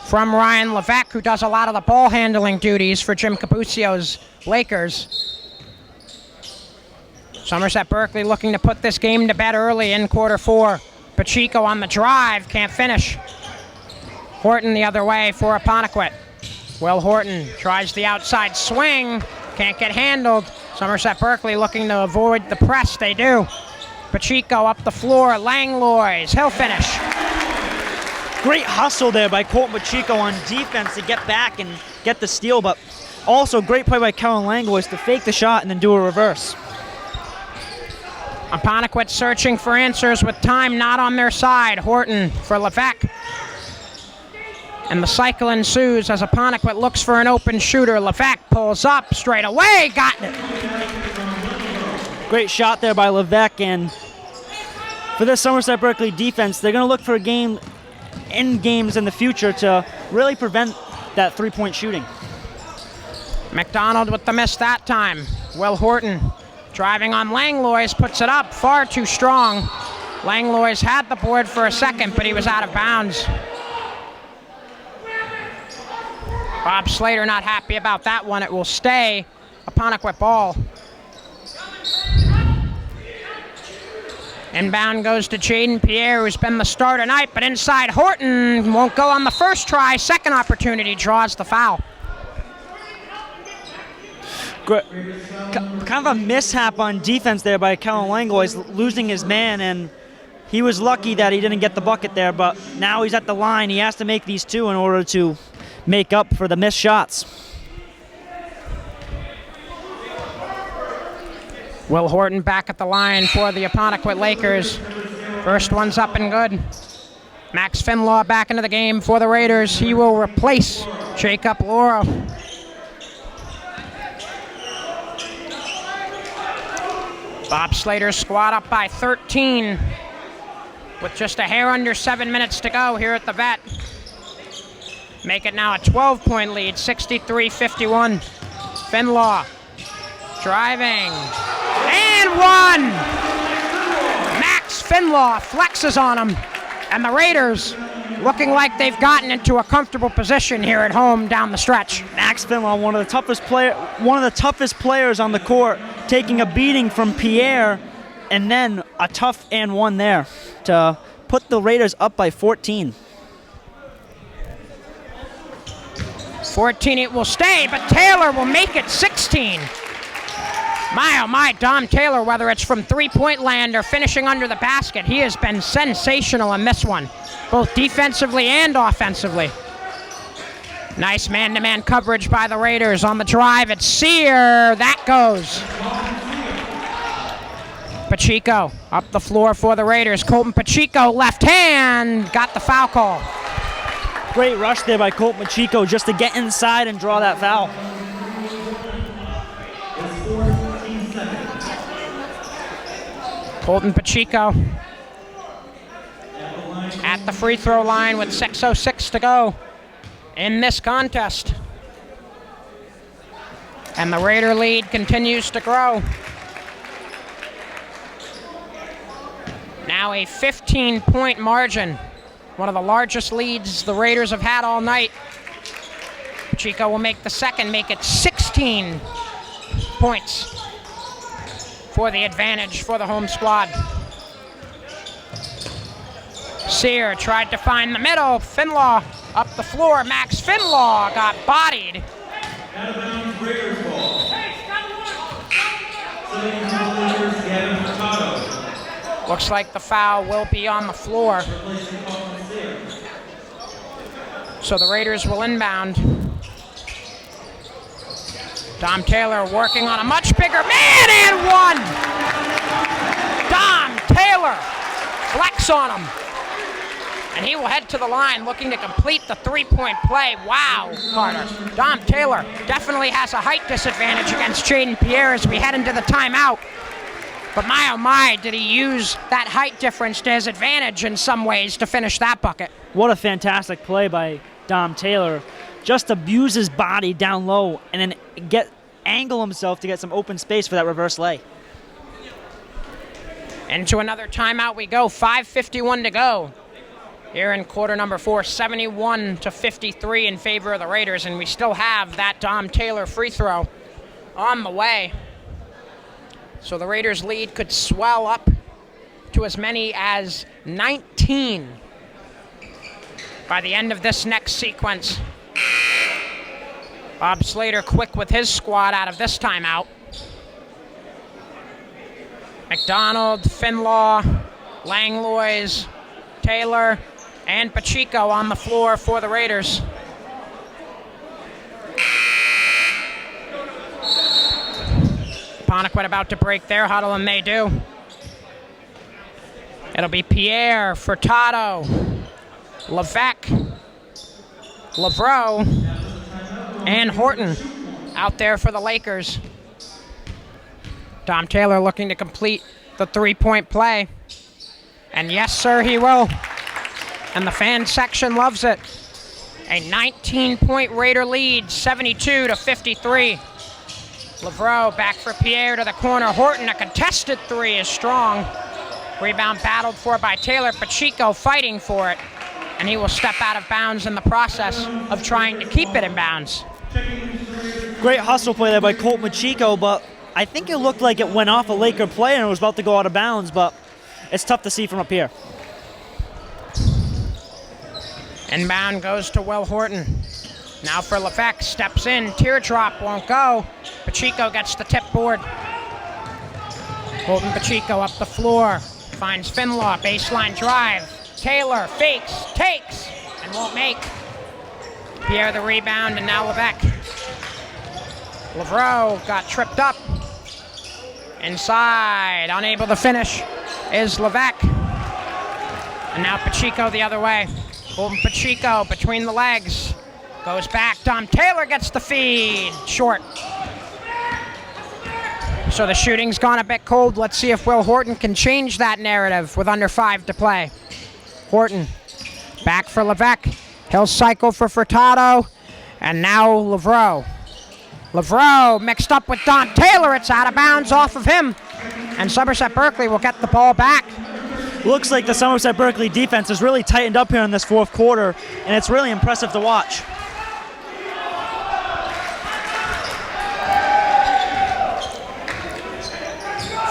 from Ryan Levesque, who does a lot of the ball handling duties for Jim Capuzio's Lakers. Somerset Berkeley looking to put this game to bed early in quarter 4. Pacheco on the drive, can't finish. Horton the other way for Apponequet. Will Horton tries the outside swing. Can't get handled. Somerset Berkeley looking to avoid the press. They do. Pacheco up the floor. Langlois. He'll finish. Great hustle there by Colton Pacheco on defense to get back and get the steal, but also great play by Kellen Langlois to fake the shot and then do a reverse. Apponequet searching for answers with time not on their side. Horton for Levesque. And the cycle ensues as Apponequet looks for an open shooter. Levesque pulls up straight away. Got it. Great shot there by Levesque, and for this Somerset Berkeley defense, they're going to look for a game in games in the future to really prevent that three-point shooting. McDonald with the miss that time. Will Horton driving on Langlois, puts it up, far too strong. Langlois had the board for a second, but he was out of bounds. Bob Slater not happy about that one. It will stay Apponequet ball. Inbound goes to Jaden Pierre, who's been the star tonight, but inside Horton won't go on the first try. Second opportunity, draws the foul. Kind of a mishap on defense there by Kellen Langlois, losing his man, and he was lucky that he didn't get the bucket there, but now he's at the line. He has to make these two in order to make up for the missed shots. Will Horton back at the line for the Apponequet Lakers. First one's up and good. Max Finlaw back into the game for the Raiders. He will replace Jacob Lauro. Bob Slater's squad up by 13 with just a hair under 7 minutes to go here at the Vet. Make it now a 12-point lead, 63-51. Finlaw driving, and one! Max Finlaw flexes on him, and the Raiders looking like they've gotten into a comfortable position here at home down the stretch. Max Finlaw, one of the toughest players on the court, taking a beating from Pierre, and then a tough and one there to put the Raiders up by 14. 14 it will stay, but Taylor will make it 16. My, oh my, Dom Taylor, whether it's from three-point land or finishing under the basket, he has been sensational in this one, both defensively and offensively. Nice man-to-man coverage by the Raiders on the drive. It's Sear. That goes. Pacheco up the floor for the Raiders. Colton Pacheco, left hand, got the foul call. Great rush there by Colton Pacheco just to get inside and draw that foul. Colton Pacheco at the free throw line with 6:06 to go in this contest. And the Raider lead continues to grow. Now a 15-point margin. One of the largest leads the Raiders have had all night. Pacheco will make the second, make it 16 points for the advantage for the home squad. Sear tried to find the middle. Finlaw up the floor. Max Finlaw got bodied. Out of bounds, Raiders ball. Looks like the foul will be on the floor. So the Raiders will inbound. Dom Taylor working on a much bigger man, and one! Dom Taylor flex on him. And he will head to the line looking to complete the three-point play. Wow, Carter. Dom Taylor definitely has a height disadvantage against Jaden Pierre as we head into the timeout. But my, oh my, did he use that height difference to his advantage in some ways to finish that bucket. What a fantastic play by Dom Taylor. Just abuse his body down low and then angle himself to get some open space for that reverse lay. Into another timeout we go, 5:51 to go. Here in quarter number 4, 71-53 in favor of the Raiders, and we still have that Dom Taylor free throw on the way. So the Raiders' lead could swell up to as many as 19. by the end of this next sequence. Bob Slater quick with his squad out of this timeout. McDonald, Finlaw, Langlois, Taylor, and Pacheco on the floor for the Raiders. Apponequet about to break their huddle, and they do. It'll be Pierre, Furtado, Levesque, Lavreau, and Horton out there for the Lakers. Tom Taylor looking to complete the three-point play. And yes, sir, he will. And the fan section loves it. A 19-point Raider lead, 72-53. Lavreau back for Pierre to the corner. Horton, a contested three is strong. Rebound battled for by Taylor. Pacheco fighting for it. And he will step out of bounds in the process of trying to keep it in bounds. Great hustle play there by Colt Pacheco, but I think it looked like it went off a Laker player and it was about to go out of bounds, but it's tough to see from up here. Inbound goes to Will Horton. Now for Levesque, steps in, teardrop, won't go. Pacheco gets the tip board. Colton Pacheco up the floor, finds Finlaw, baseline drive. Taylor fakes, takes, and won't make. Pierre the rebound, and now Levesque. Lavreau got tripped up. Inside, unable to finish, is Levesque. And now Pacheco the other way. Colton Pacheco between the legs. Goes back, Tom Taylor gets the feed, short. So the shooting's gone a bit cold. Let's see if Will Horton can change that narrative with under 5 to play. Horton, back for Levesque. He'll cycle for Furtado, and now Lavreau. Lavreau mixed up with Don Taylor. It's out of bounds off of him. And Somerset Berkeley will get the ball back. Looks like the Somerset Berkeley defense has really tightened up here in this fourth quarter, and it's really impressive to watch.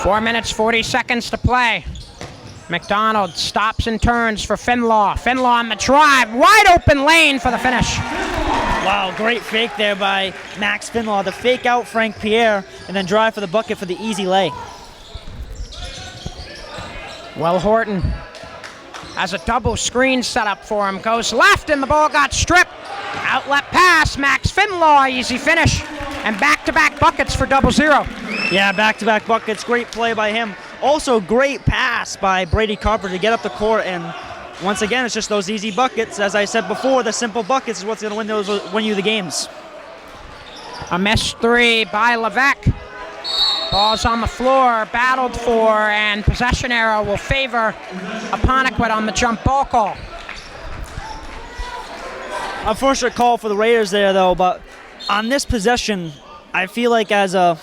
Four minutes, 40 seconds to play. McDonald stops and turns for Finlaw. Finlaw on the drive, wide open lane for the finish. Wow, great fake there by Max Finlaw to fake out Frank Pierre and then drive for the bucket for the easy lay. Will Horton has a double screen set up for him. Goes left and the ball got stripped. Outlet pass, Max Finlaw, easy finish. And back-to-back buckets for 0-0. Yeah, back-to-back buckets, great play by him. Also great pass by Brady Carpenter to get up the court, and once again, it's just those easy buckets. As I said before, the simple buckets is what's going to win you the games. A missed three by Levesque. Ball's on the floor, battled for, and possession arrow will favor Apponequet on the jump ball call. Unfortunate call for the Raiders there, though, but on this possession, I feel like as a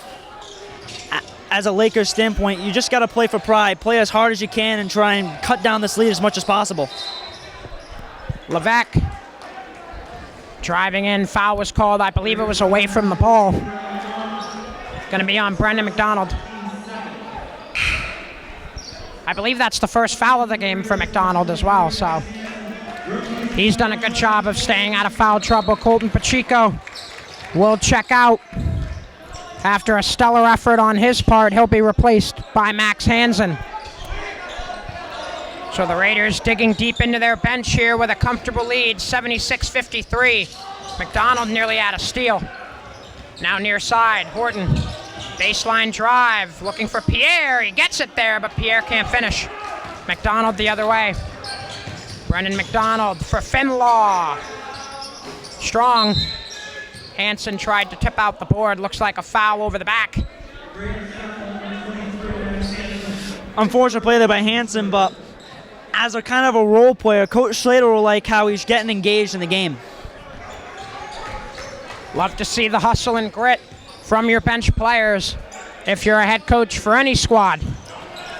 Lakers standpoint, you just got to play for pride. Play as hard as you can and try and cut down this lead as much as possible. Levesque driving in, foul was called. I believe it was away from the ball. Going to be on Brendan McDonald. I believe that's the first foul of the game for McDonald as well, so he's done a good job of staying out of foul trouble. Colton Pacheco will check out. After a stellar effort on his part, he'll be replaced by Max Hansen. So the Raiders digging deep into their bench here with a comfortable lead, 76-53. McDonald nearly out of steal. Now near side, Horton. Baseline drive, looking for Pierre. He gets it there, but Pierre can't finish. McDonald the other way. Brendan McDonald for Finlaw. Strong. Hansen tried to tip out the board. Looks like a foul over the back. Unfortunate play there by Hansen, but as a kind of a role player, Coach Slater will like how he's getting engaged in the game. Love to see the hustle and grit from your bench players if you're a head coach for any squad.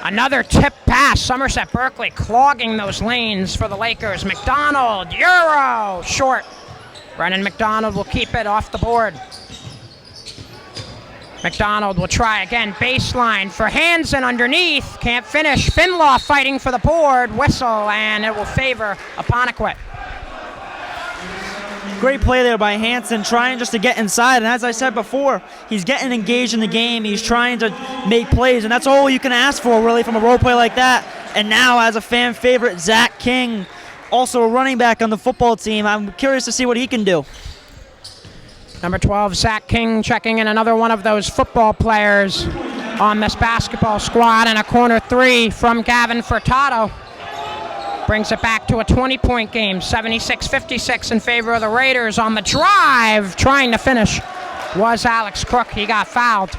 Another tip pass. Somerset Berkeley clogging those lanes for the Lakers. McDonald, Euro, short. Brennan McDonald will keep it off the board. McDonald will try again. Baseline for Hansen underneath. Can't finish. Finlaw fighting for the board. Whistle, and it will favor Apponequet. Great play there by Hansen, trying just to get inside. And as I said before, he's getting engaged in the game. He's trying to make plays, and that's all you can ask for, really, from a role play like that. And now, as a fan favorite, Zach King, also a running back on the football team. I'm curious to see what he can do. Number 12, Zach King, checking in, another one of those football players on this basketball squad. And a corner three from Gavin Furtado brings it back to a 20-point game, 76-56 in favor of the Raiders. On the drive, trying to finish, was Alex Crook. He got fouled.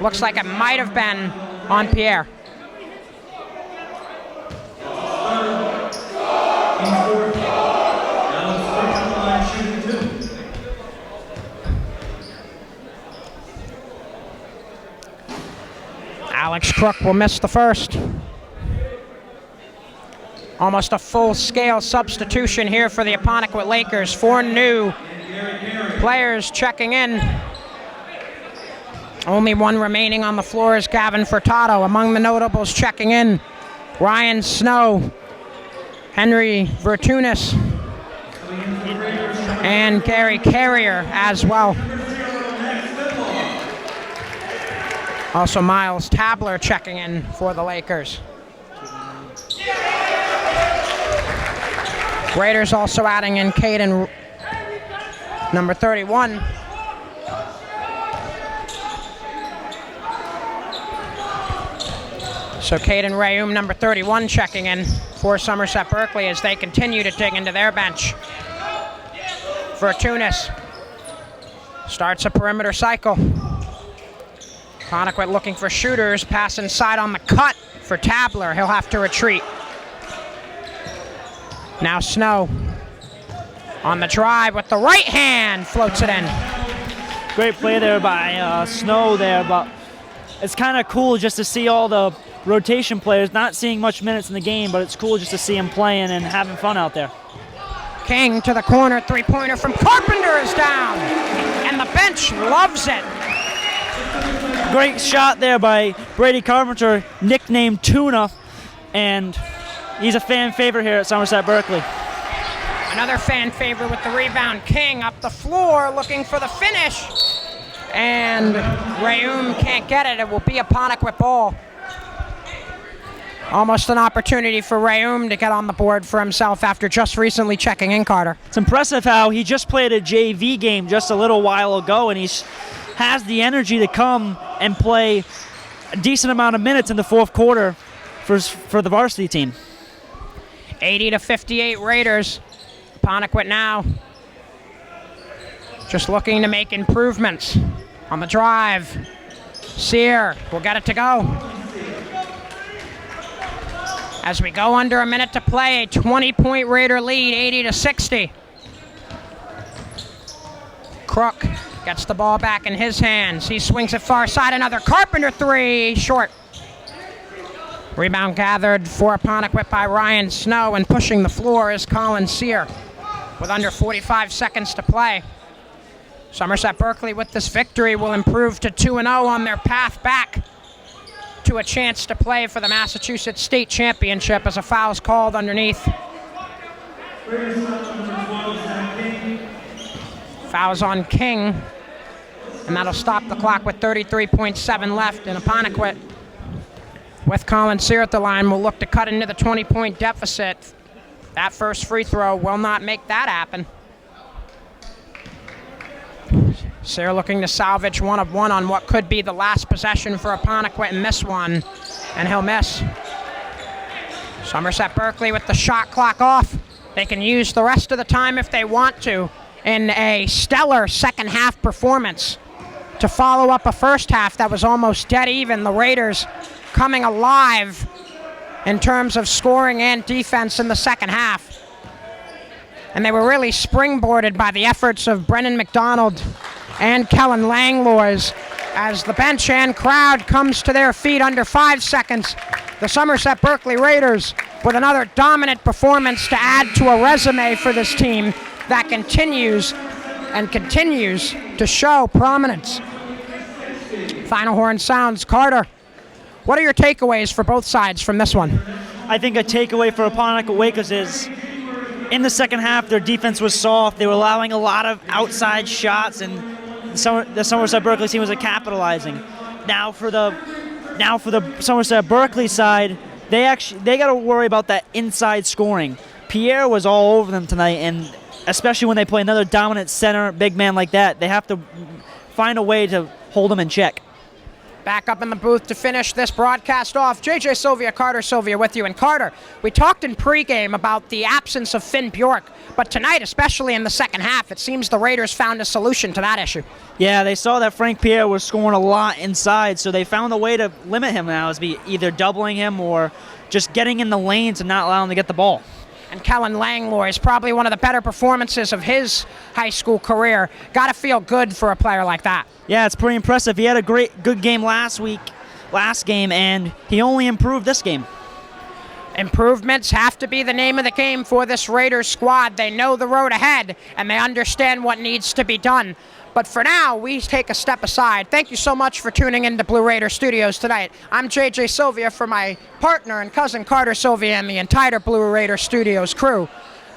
Looks like it might have been on Pierre. Alex Crook will miss the first. Almost a full-scale substitution here for the Apponequet Lakers. 4 new players checking in. Only one remaining on the floor is Gavin Furtado. Among the notables checking in, Ryan Snow, Henry Vertunis, and Gary Carrier as well. Also Miles Tabler checking in for the Lakers. Raiders also adding in Caden, number 31. So Caden Rayum, number 31, checking in for Somerset Berkeley as they continue to dig into their bench. Vertunis starts a perimeter cycle. Apponequet looking for shooters, pass inside on the cut for Tabler. He'll have to retreat. Now Snow on the drive with the right hand, floats it in. Great play there by Snow there, but it's kind of cool just to see all the rotation players, not seeing much minutes in the game, but it's cool just to see them playing and having fun out there. King to the corner, three-pointer from Carpenter is down, and the bench loves it. Great shot there by Brady Carpenter, nicknamed Tuna, and he's a fan favorite here at Somerset Berkeley. Another fan favorite with the rebound. King up the floor looking for the finish, and Rayum can't get it. It will be a Apponequet ball. Almost an opportunity for Rayum to get on the board for himself after just recently checking in, Carter. It's impressive how he just played a JV game just a little while ago, and he has the energy to come and play a decent amount of minutes in the fourth quarter for the varsity team. 80-58 Raiders. Apponequet now just looking to make improvements. On the drive, Sear will get it to go. As we go under a minute to play, a 20-point Raider lead, 80-60. Crook gets the ball back in his hands. He swings it far side, another Carpenter three, short. Rebound gathered for Apponequet by Ryan Snow, and pushing the floor is Colin Sear with under 45 seconds to play. Somerset Berkeley with this victory will improve to 2-0 on their path back to a chance to play for the Massachusetts State Championship as a foul's called underneath. Foul's on King, and that'll stop the clock with 33.7 left. And Apponequet, with Colin Sear at the line, will look to cut into the 20-point deficit. That first free throw will not make that happen. Sear looking to salvage 1 of 1 on what could be the last possession for Apponequet in this one, and he'll miss. Somerset Berkeley with the shot clock off. They can use the rest of the time if they want to in a stellar second half performance to follow up a first half that was almost dead even. The Raiders coming alive in terms of scoring and defense in the second half. And they were really springboarded by the efforts of Brennan McDonald and Kellen Langlois as the bench and crowd comes to their feet under 5 seconds. The Somerset Berkeley Raiders with another dominant performance to add to a resume for this team that continues to show prominence. Final horn sounds. Carter, what are your takeaways for both sides from this one? I think a takeaway for Apponequet Wakers is in the second half, their defense was soft. They were allowing a lot of outside shots, and the Somerset Berkeley team was capitalizing. Now for the Somerset Berkeley side, they got to worry about that inside scoring. Pierre was all over them tonight, and especially when they play another dominant center big man like that, they have to find a way to hold them in check. Back up in the booth to finish this broadcast off, JJ Sylvia, Carter Sylvia with you. And Carter, we talked in pregame about the absence of Finn Bjork, but tonight, especially in the second half, it seems the Raiders found a solution to that issue. Yeah, they saw that Frank Pierre was scoring a lot inside, so they found a way to limit him now, as be either doubling him or just getting in the lanes and not allowing him to get the ball. And Kellen Langlois is probably one of the better performances of his high school career. Got to feel good for a player like that. Yeah, it's pretty impressive. He had a good game last game, and he only improved this game. Improvements have to be the name of the game for this Raiders squad. They know the road ahead, and they understand what needs to be done. But for now, we take a step aside. Thank you so much for tuning in to Blue Raider Studios tonight. I'm JJ Sylvia for my partner and cousin Carter Sylvia and the entire Blue Raider Studios crew.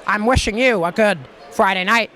I'm wishing you a good Friday night.